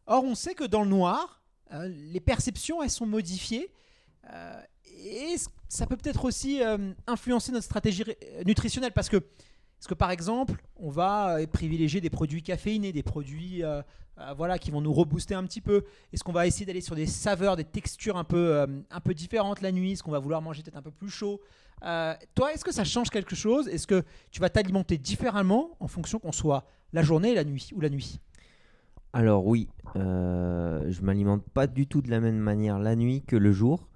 Speaker 2: Or, on sait que dans le noir, les perceptions elles sont modifiées. Et ça peut peut-être aussi influencer notre stratégie nutritionnelle parce que par exemple, on va privilégier des produits caféinés, des produits qui vont nous rebooster un petit peu. Est-ce qu'on va essayer d'aller sur des saveurs, des textures un peu différentes la nuit? Est-ce qu'on va vouloir manger peut-être un peu plus chaud? Toi, est-ce que ça change quelque chose? Est-ce que tu vas t'alimenter différemment en fonction qu'on soit la journée et la nuit ou la nuit?
Speaker 4: Alors oui, je m'alimente pas du tout de la même manière la nuit que le jour.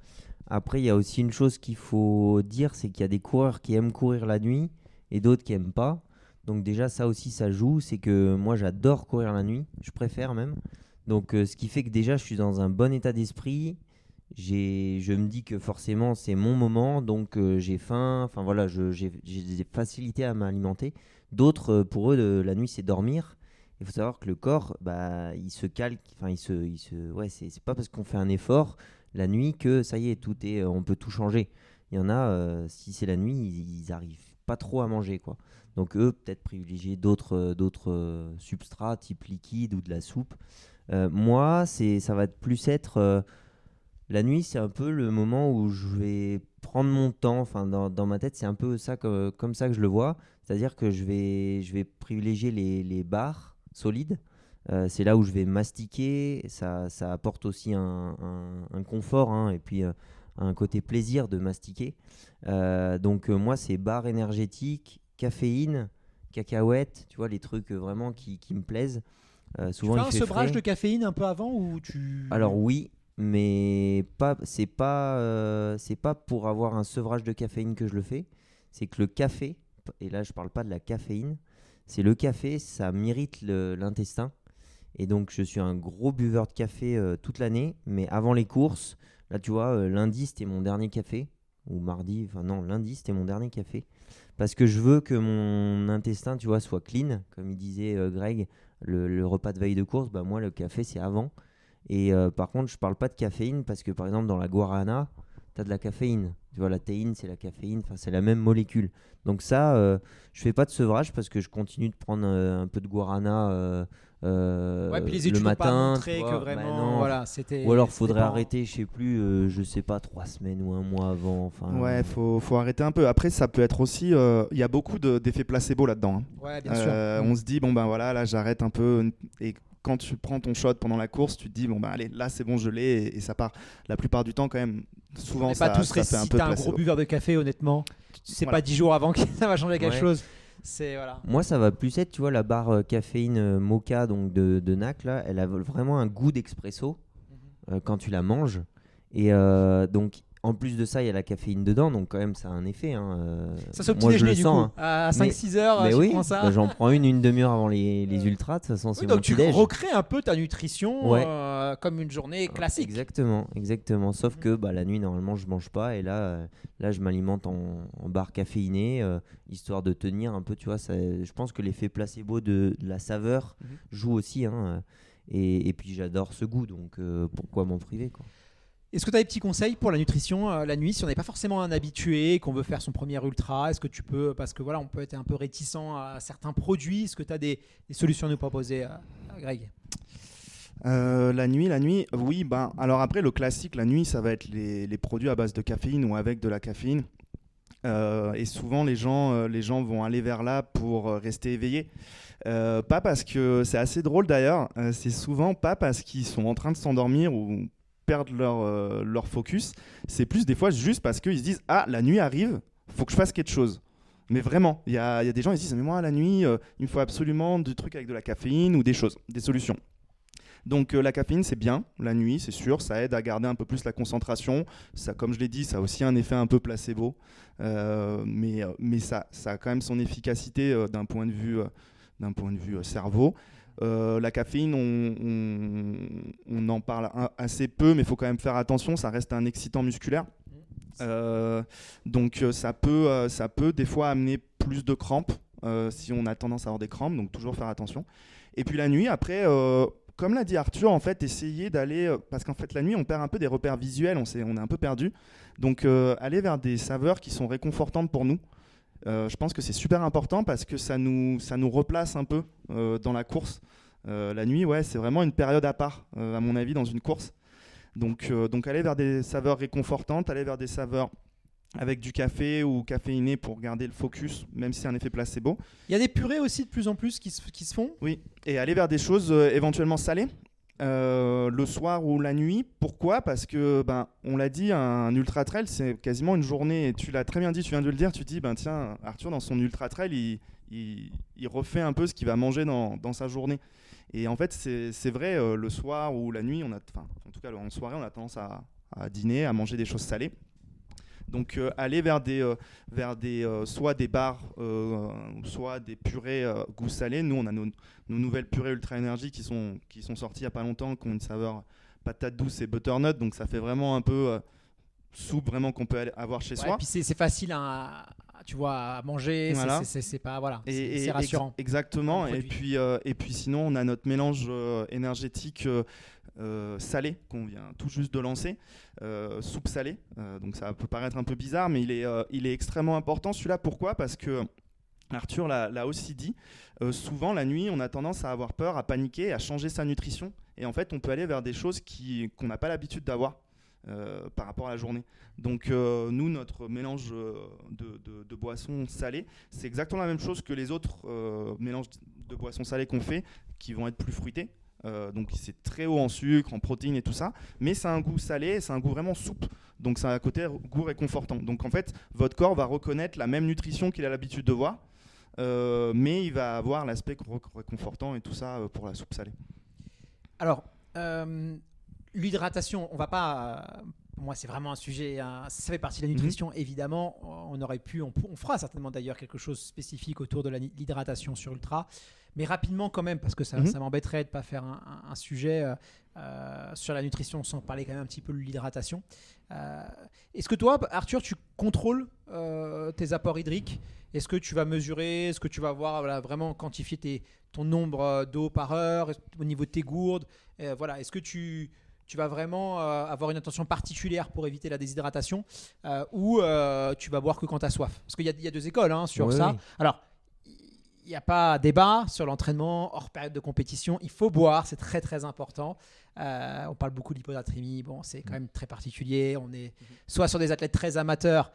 Speaker 4: Après, il y a aussi une chose qu'il faut dire, c'est qu'il y a des coureurs qui aiment courir la nuit et d'autres qui n'aiment pas. Donc déjà, ça aussi, ça joue. C'est que moi, j'adore courir la nuit. Je préfère même. Donc ce qui fait que déjà, je suis dans un bon état d'esprit. Je me dis que forcément, c'est mon moment. Donc j'ai faim. Enfin voilà, j'ai des facilités à m'alimenter. D'autres, pour eux, la nuit, c'est dormir. Il faut savoir que le corps, il se calque. Enfin, c'est pas parce qu'on fait un effort la nuit que ça y est, on peut tout changer. Il y en a, si c'est la nuit, ils arrivent pas trop à manger, quoi. Donc eux, peut-être privilégier d'autres substrats, type liquide ou de la soupe. Moi, ça va être la nuit, c'est un peu le moment où je vais prendre mon temps. Enfin, dans ma tête, c'est un peu ça comme ça que je le vois. C'est-à-dire que je vais privilégier les barres solides. C'est là où je vais mastiquer. Ça apporte aussi un confort, hein, et puis un côté plaisir de mastiquer. Donc moi, c'est barre énergétique, caféine, cacahuètes, tu vois, les trucs vraiment qui me plaisent. Souvent,
Speaker 2: Tu fais
Speaker 4: il
Speaker 2: un
Speaker 4: fait
Speaker 2: sevrage
Speaker 4: frais.
Speaker 2: de caféine un peu avant ou tu...
Speaker 4: Alors oui, mais c'est pas pour avoir un sevrage de caféine que je le fais. C'est que le café, et là je parle pas de la caféine, c'est le café, ça m'irrite l'intestin. Et donc je suis un gros buveur de café toute l'année, mais avant les courses, là tu vois, lundi c'était mon dernier café, ou mardi, enfin non, lundi c'était mon dernier café, parce que je veux que mon intestin, tu vois, soit clean, comme il disait Greg, le repas de veille de course, bah moi le café c'est avant. Et par contre, je parle pas de caféine parce que par exemple dans la guarana, tu as de la caféine. Tu vois, la théine, c'est la caféine, enfin c'est la même molécule. Donc ça, je fais pas de sevrage parce que je continue de prendre un peu de guarana
Speaker 2: Ouais, puis les
Speaker 4: le
Speaker 2: études n'ont pas
Speaker 4: matin.
Speaker 2: montré
Speaker 4: tu
Speaker 2: que
Speaker 4: vois.
Speaker 2: vraiment,
Speaker 4: Bah non.
Speaker 2: voilà, c'était...
Speaker 4: Ou alors
Speaker 2: c'était
Speaker 4: faudrait
Speaker 2: pas-
Speaker 4: arrêter, je sais plus, je sais pas, 3 semaines ou un mois avant. Enfin,
Speaker 5: Ouais, faut arrêter un peu. Après, ça peut être aussi. Il y a beaucoup d'effets placebo là-dedans, hein.
Speaker 2: Ouais, bien sûr.
Speaker 5: On se dit, bon ben voilà, là j'arrête un peu. Et quand tu prends ton shot pendant la course, tu te dis, bon ben allez, là c'est bon, je l'ai, et ça part. La plupart du temps, quand même,
Speaker 2: On
Speaker 5: souvent
Speaker 2: n'est
Speaker 5: ça,
Speaker 2: pas tous
Speaker 5: ça fait un
Speaker 2: si
Speaker 5: peu
Speaker 2: t'es un
Speaker 5: placebo.
Speaker 2: gros buveur de café, honnêtement. C'est
Speaker 5: Voilà.
Speaker 2: pas 10 jours avant que ça va changer quelque
Speaker 4: Ouais.
Speaker 2: chose. C'est voilà.
Speaker 4: moi, ça va plus être, tu vois, la barre caféine mocha donc de NAC, là, elle a vraiment un goût d'expresso quand tu la manges. Et donc, en plus de ça, il y a la caféine dedans, donc quand même, ça a un effet. Hein,
Speaker 2: Ça c'est au petit
Speaker 4: moi, je
Speaker 2: déjeuner
Speaker 4: le
Speaker 2: du
Speaker 4: sens,
Speaker 2: coup.
Speaker 4: hein.
Speaker 2: À 5-6 heures,
Speaker 4: Mais
Speaker 2: tu
Speaker 4: oui,
Speaker 2: prends ça.
Speaker 4: bah, j'en prends une demi-heure avant les ultras. De toute façon, c'est
Speaker 2: Oui,
Speaker 4: mon
Speaker 2: donc tu
Speaker 4: petit-déj.
Speaker 2: recrées un peu ta nutrition
Speaker 4: Ouais.
Speaker 2: comme une journée classique.
Speaker 4: Exactement. Sauf que bah, la nuit, normalement, je mange pas. Et là je m'alimente en barre caféinée, histoire de tenir un peu. Tu vois, je pense que l'effet placebo de la saveur joue aussi. Hein, et puis, j'adore ce goût. Donc, pourquoi m'en priver, quoi.
Speaker 2: Est-ce que tu as des petits conseils pour la nutrition la nuit si on n'est pas forcément un habitué, qu'on veut faire son premier ultra? Est-ce que tu peux, parce que voilà, on peut être un peu réticent à certains produits. Est-ce que tu as des solutions à nous proposer, Greg?
Speaker 5: La nuit, oui. Ben, alors après, le classique, la nuit, ça va être les produits à base de caféine ou avec de la caféine. Et souvent, les gens vont aller vers là pour rester éveillés. Pas parce que c'est assez drôle d'ailleurs. C'est souvent pas parce qu'ils sont en train de s'endormir ou perdre leur focus. C'est plus des fois juste parce qu'ils se disent ah, la nuit arrive, faut que je fasse quelque chose. Mais vraiment, il y a des gens qui se disent mais moi la nuit, il me faut absolument du truc avec de la caféine ou des choses, des solutions. Donc la caféine c'est bien, la nuit c'est sûr, ça aide à garder un peu plus la concentration. Ça, comme je l'ai dit, ça a aussi un effet un peu placebo, mais ça a quand même son efficacité d'un point de vue cerveau. La caféine, on en parle assez peu, mais il faut quand même faire attention, ça reste un excitant musculaire. Donc ça peut des fois amener plus de crampes si on a tendance à avoir des crampes, donc toujours faire attention. Et puis la nuit, après, comme l'a dit Arthur, en fait, essayer d'aller, parce qu'en fait la nuit on perd un peu des repères visuels, on est un peu perdu, donc aller vers des saveurs qui sont réconfortantes pour nous. Je pense que c'est super important parce que ça nous replace un peu dans la course. La nuit, ouais, c'est vraiment une période à part, à mon avis, dans une course. Donc aller vers des saveurs réconfortantes, aller vers des saveurs avec du café ou caféiné pour garder le focus, même si c'est un effet placebo.
Speaker 2: Il y a des purées aussi de plus en plus qui se font.
Speaker 5: Oui, et aller vers des choses éventuellement salées. Le soir ou la nuit. Pourquoi ? Parce que, on l'a dit, un ultra trail, c'est quasiment une journée. Et tu l'as très bien dit, tu viens de le dire. Tu dis, tiens, Arthur, dans son ultra trail, il refait un peu ce qu'il va manger dans sa journée. Et en fait, c'est vrai, le soir ou la nuit, en tout cas en soirée, on a tendance à dîner, à manger des choses salées. Donc aller vers des soit des bars, soit des purées goût salé. Nous, on a nos nouvelles purées Ultra Énergie qui sont sorties il n'y a pas longtemps, qui ont une saveur patate douce et butternut. Donc ça fait vraiment un peu soupe vraiment qu'on peut avoir chez soi.
Speaker 2: Et puis c'est facile tu vois, à manger.
Speaker 5: Voilà.
Speaker 2: C'est pas voilà,
Speaker 5: Et
Speaker 2: c'est rassurant.
Speaker 5: Exactement. Et puis sinon, on a notre mélange énergétique salé qu'on vient tout juste de lancer, soupe salée. Donc ça peut paraître un peu bizarre, mais il est extrêmement important celui-là. Pourquoi ? Parce que Arthur l'a aussi dit, souvent la nuit on a tendance à avoir peur, à paniquer, à changer sa nutrition, et en fait on peut aller vers des choses qu'on n'a pas l'habitude d'avoir. par rapport à la journée. Donc nous, notre mélange de boissons salées, c'est exactement la même chose que les autres mélanges de boissons salées qu'on fait, qui vont être plus fruités. Donc c'est très haut en sucre, en protéines et tout ça, mais ça a un goût salé, c'est un goût vraiment soupe, donc ça a un côté goût réconfortant. Donc en fait, votre corps va reconnaître la même nutrition qu'il a l'habitude de voir, mais il va avoir l'aspect réconfortant et tout ça pour la soupe salée.
Speaker 2: Alors, l'hydratation, on va pas. Pour moi, c'est vraiment un sujet. Ça fait partie de la nutrition, évidemment. On aurait pu, on fera certainement d'ailleurs quelque chose spécifique autour de l'hydratation sur Ultra. Mais rapidement, quand même, parce que ça m'embêterait de ne pas faire un sujet sur la nutrition sans parler quand même un petit peu de l'hydratation. Est-ce que toi, Arthur, tu contrôles tes apports hydriques ? Est-ce que tu vas mesurer ? Est-ce que tu vas voir, vraiment quantifier ton nombre d'eau par heure au niveau de tes gourdes ? Est-ce que tu vas vraiment avoir une attention particulière pour éviter la déshydratation ou tu vas boire que quand tu as soif ? Parce qu'il y a deux écoles sur ça. Oui. Alors, il n'y a pas débat sur l'entraînement hors période de compétition. Il faut boire, c'est très très important. On parle beaucoup d'hypodatrémie. Bon, c'est quand même très particulier. On est soit sur des athlètes très amateurs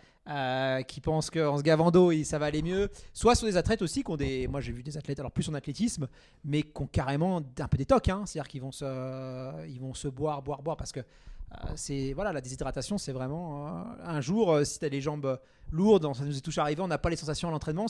Speaker 2: qui pensent qu'en se gavant d'eau, ça va aller mieux, soit sur des athlètes aussi qui ont des. Moi, j'ai vu des athlètes, alors plus en athlétisme, mais qui ont carrément un peu des tocs. C'est-à-dire qu'ils vont se boire parce que la déshydratation, c'est vraiment un jour, si tu as les jambes lourdes, ça nous est tous arrivé, on n'a pas les sensations à l'entraînement.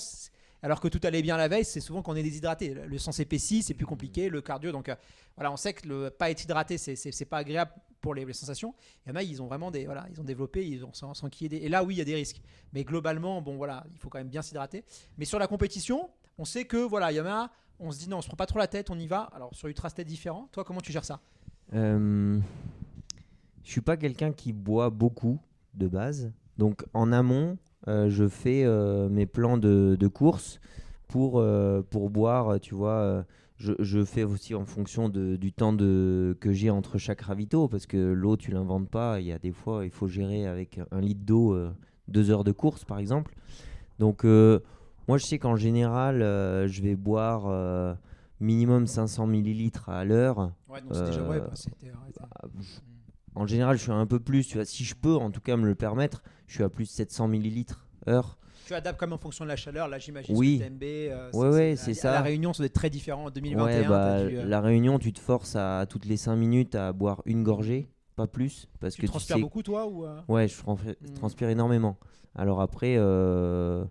Speaker 2: Alors que tout allait bien la veille, c'est souvent qu'on est déshydraté. Le sang s'épaissit, c'est plus compliqué, le cardio. Donc on sait que le pas être hydraté, c'est pas agréable pour les sensations. Il y en a, ils ont vraiment ils ont développé, ils ont sans qu'il y ait des. Et là, oui, il y a des risques. Mais globalement, il faut quand même bien s'hydrater. Mais sur la compétition, on sait que il y en a, on se dit non, on se prend pas trop la tête, on y va. Alors sur Ultra, c'était différent. Toi, comment tu gères ça ?
Speaker 4: Je suis pas quelqu'un qui boit beaucoup de base. Donc en amont, je fais mes plans de course pour boire, tu vois. Je fais aussi en fonction du temps que j'ai entre chaque ravito, parce que l'eau, tu l'inventes pas. Il y a des fois, il faut gérer avec 1 litre d'eau 2 heures de course, par exemple. Donc, moi, je sais qu'en général, je vais boire minimum 500 millilitres à l'heure.
Speaker 2: Ouais, donc c'est déjà
Speaker 4: en général, je suis un peu plus. Tu vois, si je peux, en tout cas, me le permettre, je suis à plus de 700 millilitres heure.
Speaker 2: Tu adaptes quand même en fonction de la chaleur. Là, j'imagine
Speaker 4: oui.
Speaker 2: que TMB,
Speaker 4: c'est ça.
Speaker 2: À la Réunion, ça doit être très différent en 2021.
Speaker 4: La Réunion, tu te forces à toutes les 5 minutes à boire une gorgée, pas plus. Parce que
Speaker 2: transpires beaucoup, toi ou
Speaker 4: Ouais, je transpire énormément. Alors après, le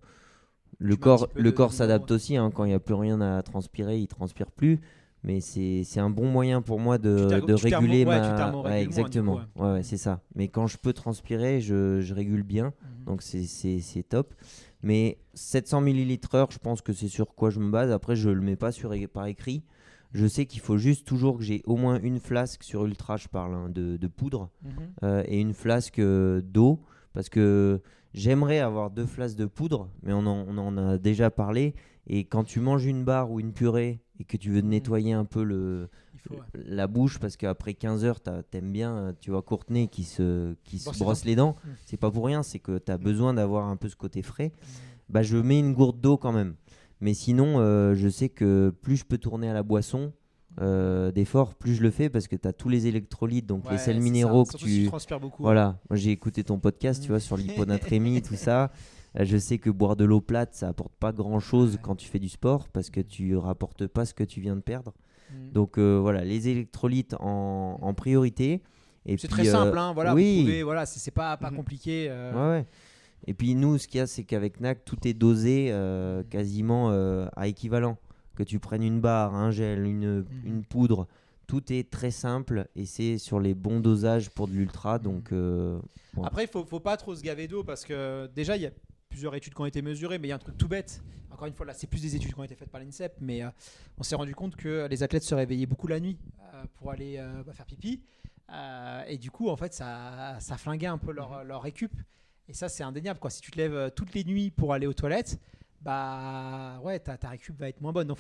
Speaker 4: corps s'adapte aussi. Quand il n'y a plus rien à transpirer, il ne transpire plus. Mais c'est un bon moyen pour moi de réguler ma. Exactement. Ouais, c'est ça. Mais quand je peux transpirer, je régule bien. Donc c'est top. Mais 700 ml/h, je pense que c'est sur quoi je me base. Après, je le mets pas par écrit. Je sais qu'il faut juste toujours que j'ai au moins une flasque sur Ultra, je parle de poudre, et une flasque d'eau. Parce que j'aimerais avoir 2 flasques de poudre, mais on en a déjà parlé. Et quand tu manges une barre ou une purée et que tu veux nettoyer un peu la bouche, parce qu'après 15 heures, t'aimes bien, tu vois, Courtenay qui se brosse les dents, c'est pas pour rien, c'est que t'as besoin d'avoir un peu ce côté frais. Je mets une gourde d'eau quand même. Mais sinon, je sais que plus je peux tourner à la boisson d'effort, plus je le fais, parce que tu as tous les électrolytes, donc les sels minéraux que
Speaker 2: tu transpires beaucoup.
Speaker 4: Voilà, moi j'ai écouté ton podcast, tu vois, sur l'hyponatrémie, tout ça. Je sais que boire de l'eau plate, ça apporte pas grand-chose quand tu fais du sport, parce que tu rapportes pas ce que tu viens de perdre. Donc les électrolytes en priorité. Et
Speaker 2: c'est
Speaker 4: puis,
Speaker 2: très simple,
Speaker 4: oui.
Speaker 2: Vous pouvez, c'est pas compliqué.
Speaker 4: Ouais. Et puis nous, ce qu'il y a, c'est qu'avec NAC, tout est dosé quasiment à équivalent. Que tu prennes une barre, un gel, une poudre, tout est très simple et c'est sur les bons dosages pour de l'ultra. Donc,
Speaker 2: Après, il ne faut pas trop se gaver d'eau, parce que déjà, il y a plusieurs études qui ont été mesurées, mais il y a un truc tout bête. Encore une fois, là, c'est plus des études qui ont été faites par l'INSEP, mais on s'est rendu compte que les athlètes se réveillaient beaucoup la nuit pour aller faire pipi. Et du coup, en fait, ça flinguait un peu leur récup. Et ça, c'est indéniable, quoi. Si tu te lèves toutes les nuits pour aller aux toilettes, ta récup va être moins bonne. Donc,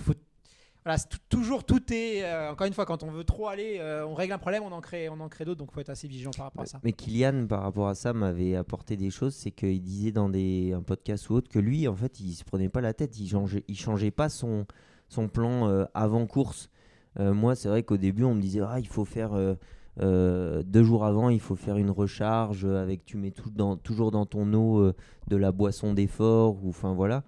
Speaker 2: toujours tout est. Encore une fois, quand on veut trop aller, on règle un problème, on en crée d'autres. Donc, il faut être assez vigilant par rapport à ça.
Speaker 4: Mais Kylian, par rapport à ça, m'avait apporté des choses. C'est qu'il disait dans un podcast ou autre que lui, en fait, il se prenait pas la tête. Il changeait pas son plan avant course. Moi, c'est vrai qu'au début, on me disait il faut faire 2 jours avant, il faut faire une recharge tu mets toujours dans ton eau de la boisson d'effort. Enfin voilà.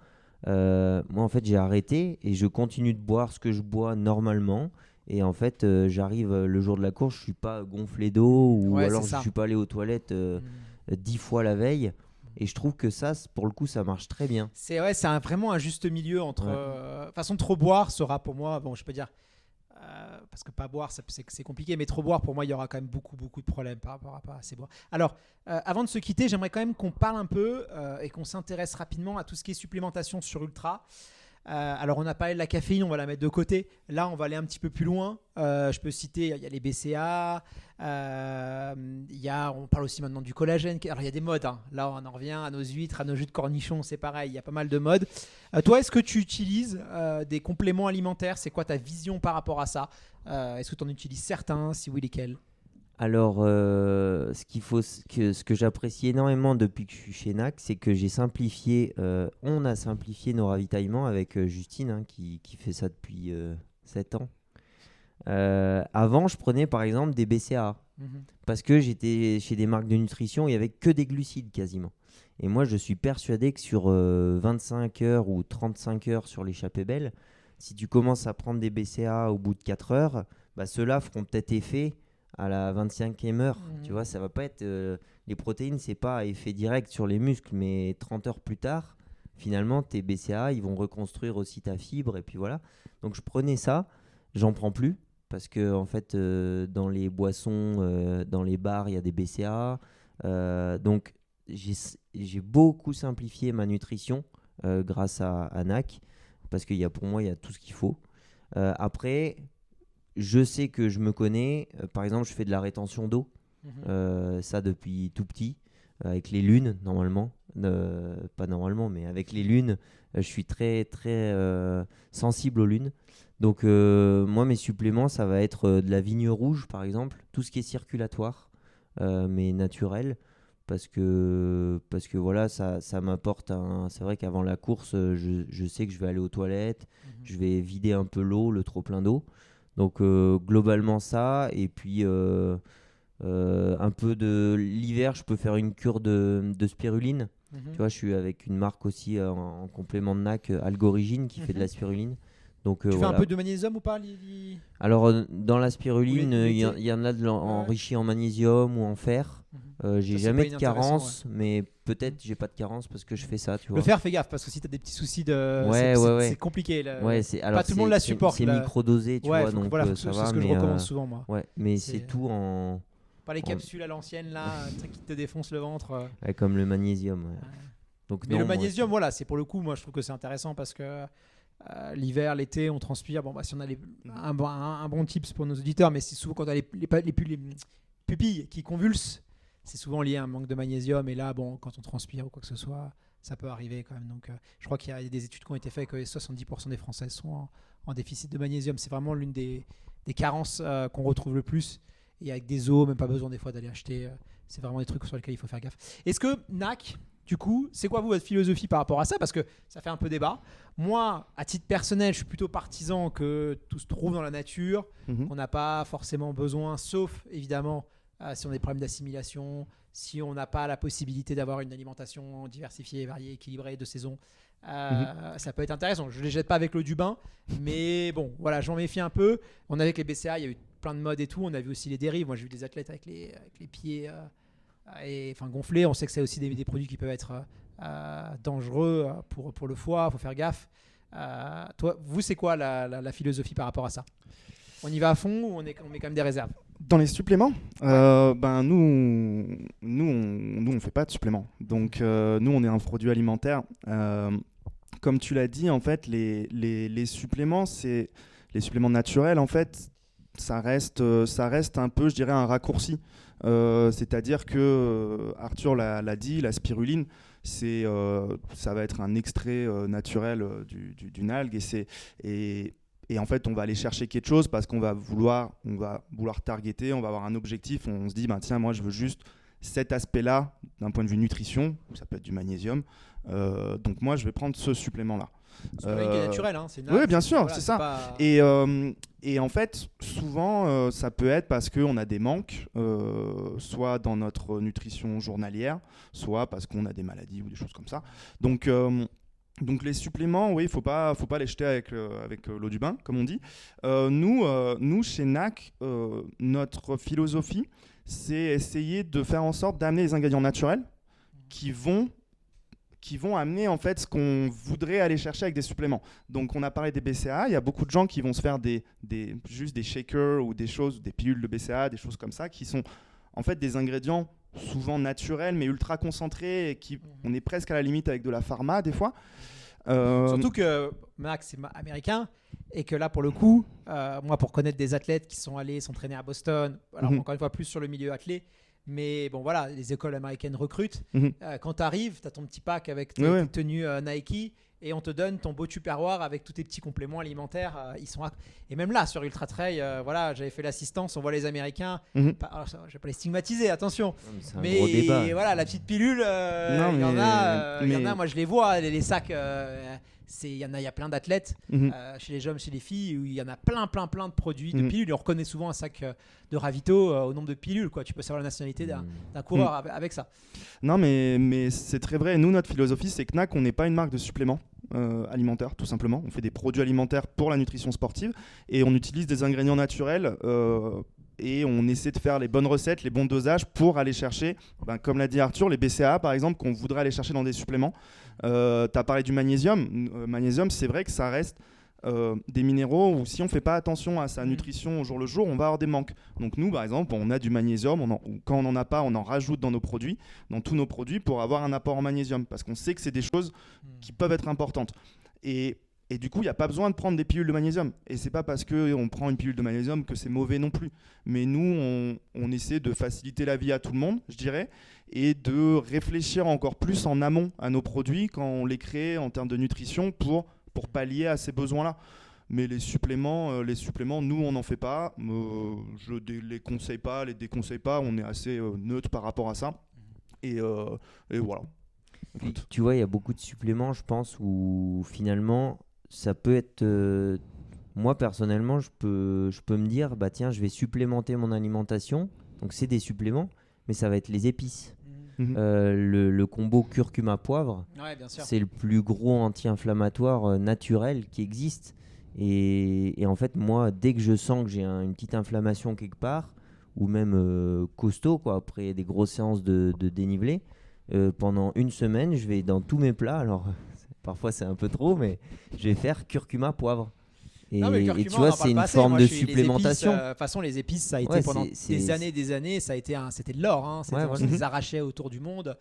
Speaker 4: Moi, en fait, j'ai arrêté et je continue de boire ce que je bois normalement. Et en fait, j'arrive le jour de la course, je suis pas gonflé d'eau ou
Speaker 2: Ouais,
Speaker 4: alors
Speaker 2: c'est
Speaker 4: je
Speaker 2: ça.
Speaker 4: suis pas allé aux toilettes 10 fois la veille. Et je trouve que ça, pour le coup, ça marche très bien.
Speaker 2: C'est vraiment un juste milieu entre.
Speaker 4: Ouais.
Speaker 2: Façon, trop boire sera pour moi, bon, je peux dire, parce que pas boire, c'est compliqué, mais trop boire, pour moi, il y aura quand même beaucoup de problèmes par rapport à pas assez boire. Alors, avant de se quitter, j'aimerais quand même qu'on parle un peu et qu'on s'intéresse rapidement à tout ce qui est supplémentation sur Ultra. Alors, on a parlé de la caféine, on va la mettre de côté. Là, on va aller un petit peu plus loin. Je peux citer, il y a les BCA, on parle aussi maintenant du collagène. Alors, il y a des modes. Hein. Là, on en revient à nos huîtres, à nos jus de cornichons, c'est pareil. Il y a pas mal de modes. Toi, est-ce que tu utilises des compléments alimentaires ? C'est quoi ta vision par rapport à ça ? Est-ce que tu en utilises certains ? Si oui, lesquels ?
Speaker 4: Alors, ce que j'apprécie énormément depuis que je suis chez NAC, c'est que on a simplifié nos ravitaillements avec Justine, hein, qui fait ça depuis 7 ans. Avant, je prenais par exemple des BCAA, parce que j'étais chez des marques de nutrition, il n'y avait que des glucides quasiment. Et moi, je suis persuadé que sur 25 heures ou 35 heures sur l'échappée belle, si tu commences à prendre des BCAA au bout de 4 heures, bah, ceux-là feront peut-être effet à la 25e heure. Tu vois, ça va pas être les protéines, c'est pas à effet direct sur les muscles, mais 30 heures plus tard, finalement tes BCAA, ils vont reconstruire aussi ta fibre et puis voilà. Donc je prenais ça, j'en prends plus parce que en fait dans les boissons, dans les bars, il y a des BCAA. Donc j'ai beaucoup simplifié ma nutrition grâce à NAC parce qu'il y a pour moi il y a tout ce qu'il faut. Après, je sais que je me connais. Par exemple, je fais de la rétention d'eau. Ça depuis tout petit. Avec les lunes, normalement. Pas normalement, mais avec les lunes, je suis très, très sensible aux lunes. Donc, moi, mes suppléments, ça va être de la vigne rouge, par exemple. Tout ce qui est circulatoire, mais naturel. Parce que voilà, ça m'apporte C'est vrai qu'avant la course, je sais que je vais aller aux toilettes. Je vais vider un peu l'eau, le trop-plein d'eau. Donc globalement ça, et puis un peu de l'hiver, je peux faire une cure de spiruline. Tu vois, je suis avec une marque aussi en complément de NAC, Algorigine, qui fait de la spiruline. Donc,
Speaker 2: tu fais
Speaker 4: voilà.
Speaker 2: un peu de magnésium ou pas
Speaker 4: Alors dans la spiruline, il
Speaker 2: l'été.
Speaker 4: y en a enrichi en magnésium ou en fer. J'ai
Speaker 2: Ça,
Speaker 4: jamais
Speaker 2: c'est pas
Speaker 4: de carence, mais peut-être j'ai pas de carence parce que je fais ça, tu vois.
Speaker 2: Le fer, fais gaffe, parce que si tu as des petits soucis de.
Speaker 4: Ouais.
Speaker 2: C'est compliqué.
Speaker 4: Ouais, alors
Speaker 2: pas tout le monde la supporte.
Speaker 4: C'est microdosé, tu vois, donc
Speaker 2: voilà,
Speaker 4: ça
Speaker 2: c'est
Speaker 4: va.
Speaker 2: ce que je recommande souvent, moi.
Speaker 4: Ouais, mais
Speaker 2: C'est-
Speaker 4: c'est tout en.
Speaker 2: Pas les capsules à l'ancienne, là, un truc qui te défonce le ventre.
Speaker 4: Ouais, comme le magnésium. Ouais. Donc,
Speaker 2: Mais
Speaker 4: non,
Speaker 2: le
Speaker 4: moi,
Speaker 2: magnésium, voilà, c'est pour le coup, moi je trouve que c'est intéressant parce que l'hiver, l'été, on transpire. Bon, bah, si on a un bon tips pour nos auditeurs, mais c'est souvent quand on a les pupilles qui convulsent, c'est souvent lié à un manque de magnésium. Et là, bon, quand on transpire ou quoi que ce soit, ça peut arriver quand même. Donc, je crois qu'il y a des études qui ont été faites que 70% des Français sont en déficit de magnésium. C'est vraiment l'une des carences qu'on retrouve le plus. Et avec des os, même pas besoin des fois d'aller acheter. C'est vraiment des trucs sur lesquels il faut faire gaffe. Est-ce que NAC, du coup, c'est quoi votre philosophie par rapport à ça ? Parce que ça fait un peu débat. Moi, à titre personnel, je suis plutôt partisan que tout se trouve dans la nature, qu'on n'a pas forcément besoin, sauf évidemment si on a des problèmes d'assimilation, si on n'a pas la possibilité d'avoir une alimentation diversifiée, variée, équilibrée de saison. Ça peut être intéressant. Je ne les jette pas avec l'eau du bain, mais bon, voilà, j'en méfie un peu. On avait avec les BCA, il y a eu plein de modes et tout. On a vu aussi les dérives. Moi, j'ai vu des athlètes avec les pieds gonflés. On sait que c'est aussi des produits qui peuvent être dangereux pour le foie. Il faut faire gaffe. Toi, vous, c'est quoi la philosophie par rapport à ça ? On y va à fond ou on met quand même des réserves ?
Speaker 5: Dans les suppléments, nous on fait pas de suppléments. Donc nous on est un produit alimentaire. Comme tu l'as dit, en fait, les suppléments, c'est les suppléments naturels. En fait, ça reste un peu, je dirais, un raccourci. C'est-à-dire que Arthur l'a dit, la spiruline, ça va être un extrait naturel d'une algue et en fait, on va aller chercher quelque chose parce qu'on va vouloir targeter, on va avoir un objectif. On se dit, tiens, moi, je veux juste cet aspect-là d'un point de vue nutrition, ça peut être du magnésium. Donc moi, je vais prendre ce supplément-là.
Speaker 2: C'est naturel, hein, c'est
Speaker 5: oui, bien sûr,
Speaker 2: voilà,
Speaker 5: c'est ça.
Speaker 2: pas...
Speaker 5: Et Et en fait, souvent, ça peut être parce qu'on a des manques, soit dans notre nutrition journalière, soit parce qu'on a des maladies ou des choses comme ça. Donc les suppléments, oui, il faut pas les jeter avec l'eau du bain, comme on dit. Nous, chez NAC, notre philosophie, c'est essayer de faire en sorte d'amener les ingrédients naturels qui vont amener en fait ce qu'on voudrait aller chercher avec des suppléments. Donc on a parlé des BCAA, il y a beaucoup de gens qui vont se faire juste des shakers ou des pilules de BCAA, des choses comme ça, qui sont en fait des ingrédients souvent naturels mais ultra concentrés et on est presque à la limite avec de la pharma des fois.
Speaker 2: Surtout que Max c'est américain et que là pour le coup, moi pour connaître des athlètes qui sont allés s'entraîner à Boston, alors encore une fois plus sur le milieu athlète, mais bon voilà, les écoles américaines recrutent. Quand tu arrives, tu as ton petit pack avec tes tenues Nike et on te donne ton beau tupperware avec tous tes petits compléments alimentaires. Et même là, sur Ultra Trail, voilà, j'avais fait l'assistance, on voit les Américains. Alors, je ne vais pas les stigmatiser, attention.
Speaker 4: Mais gros débat.
Speaker 2: Voilà, la petite pilule, il y en a, moi je les vois, les sacs. Il y a plein d'athlètes chez les hommes, chez les filles, où il y en a plein de produits de pilules. Et on reconnaît souvent un sac de ravito au nombre de pilules, quoi. Tu peux savoir la nationalité d'un coureur avec ça.
Speaker 5: Non, mais c'est très vrai. Nous, notre philosophie, c'est que NAC, on n'est pas une marque de suppléments alimentaires, tout simplement. On fait des produits alimentaires pour la nutrition sportive et on utilise des ingrédients naturels. Et on essaie de faire les bonnes recettes, les bons dosages pour aller chercher, comme l'a dit Arthur, les BCAA par exemple, qu'on voudrait aller chercher dans des suppléments. Tu as parlé du magnésium. Magnésium, c'est vrai que ça reste des minéraux où si on ne fait pas attention à sa nutrition au jour le jour, on va avoir des manques. Donc nous, par exemple, on a du magnésium. Quand on n'en a pas, on en rajoute dans tous nos produits pour avoir un apport en magnésium. Parce qu'on sait que c'est des choses qui peuvent être importantes. Et du coup, il n'y a pas besoin de prendre des pilules de magnésium. Et c'est pas parce qu'on prend une pilule de magnésium que c'est mauvais non plus. Mais nous, on essaie de faciliter la vie à tout le monde, je dirais, et de réfléchir encore plus en amont à nos produits quand on les crée en termes de nutrition pour pallier à ces besoins-là. Mais les suppléments, nous, on n'en fait pas. Je les conseille pas, les déconseille pas. On est assez neutre par rapport à ça. Et voilà.
Speaker 4: Écoute. Tu vois, il y a beaucoup de suppléments, je pense, où finalement... Ça peut être, moi personnellement, je peux me dire, tiens, je vais supplémenter mon alimentation. Donc c'est des suppléments, mais ça va être les épices. Le combo curcuma-poivre, c'est le plus gros anti-inflammatoire naturel qui existe. Et en fait, moi, dès que je sens que j'ai une petite inflammation quelque part, ou même costaud, quoi, après des grosses séances de dénivelé, pendant une semaine, je vais dans tous mes plats. Alors... Parfois c'est un peu trop, mais je vais faire curcuma poivre. Et tu vois, c'est une forme de supplémentation.
Speaker 2: De toute façon, les épices, ça a été pendant des années, c'était de l'or. On les arrachait autour du monde.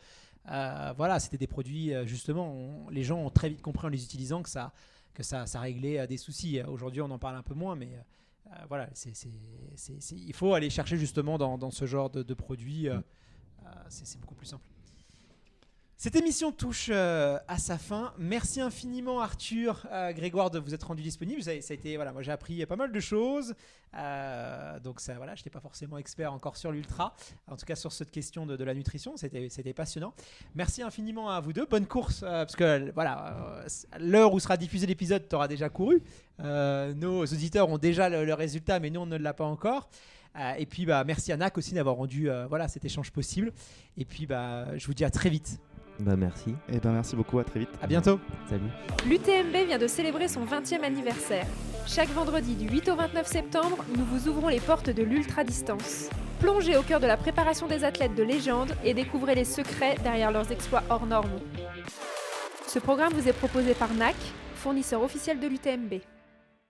Speaker 2: Voilà, c'était des produits, justement, les gens ont très vite compris en les utilisant que ça réglait des soucis. Aujourd'hui, on en parle un peu moins, mais voilà, il faut aller chercher justement dans ce genre de produits. C'est beaucoup plus simple. Cette émission touche à sa fin. Merci infiniment Arthur, Grégoire de vous être rendu disponible. Ça a été, voilà, moi j'ai appris pas mal de choses. Donc ça, voilà, je n'étais pas forcément expert encore sur l'ultra. En tout cas sur cette question de la nutrition, c'était passionnant. Merci infiniment à vous deux. Bonne course, parce que voilà, l'heure où sera diffusé l'épisode, tu auras déjà couru. Nos auditeurs ont déjà le résultat, mais nous on ne l'a pas encore. Et puis merci à NAC aussi d'avoir rendu cet échange possible. Et puis je vous dis à très vite.
Speaker 4: Merci.
Speaker 5: Et merci beaucoup, à très vite.
Speaker 2: À bientôt.
Speaker 4: Salut.
Speaker 3: L'UTMB vient de célébrer son 20e anniversaire. Chaque vendredi du 8 au 29 septembre, nous vous ouvrons les portes de l'ultra-distance. Plongez au cœur de la préparation des athlètes de légende et découvrez les secrets derrière leurs exploits hors normes. Ce programme vous est proposé par NAC, fournisseur officiel de l'UTMB.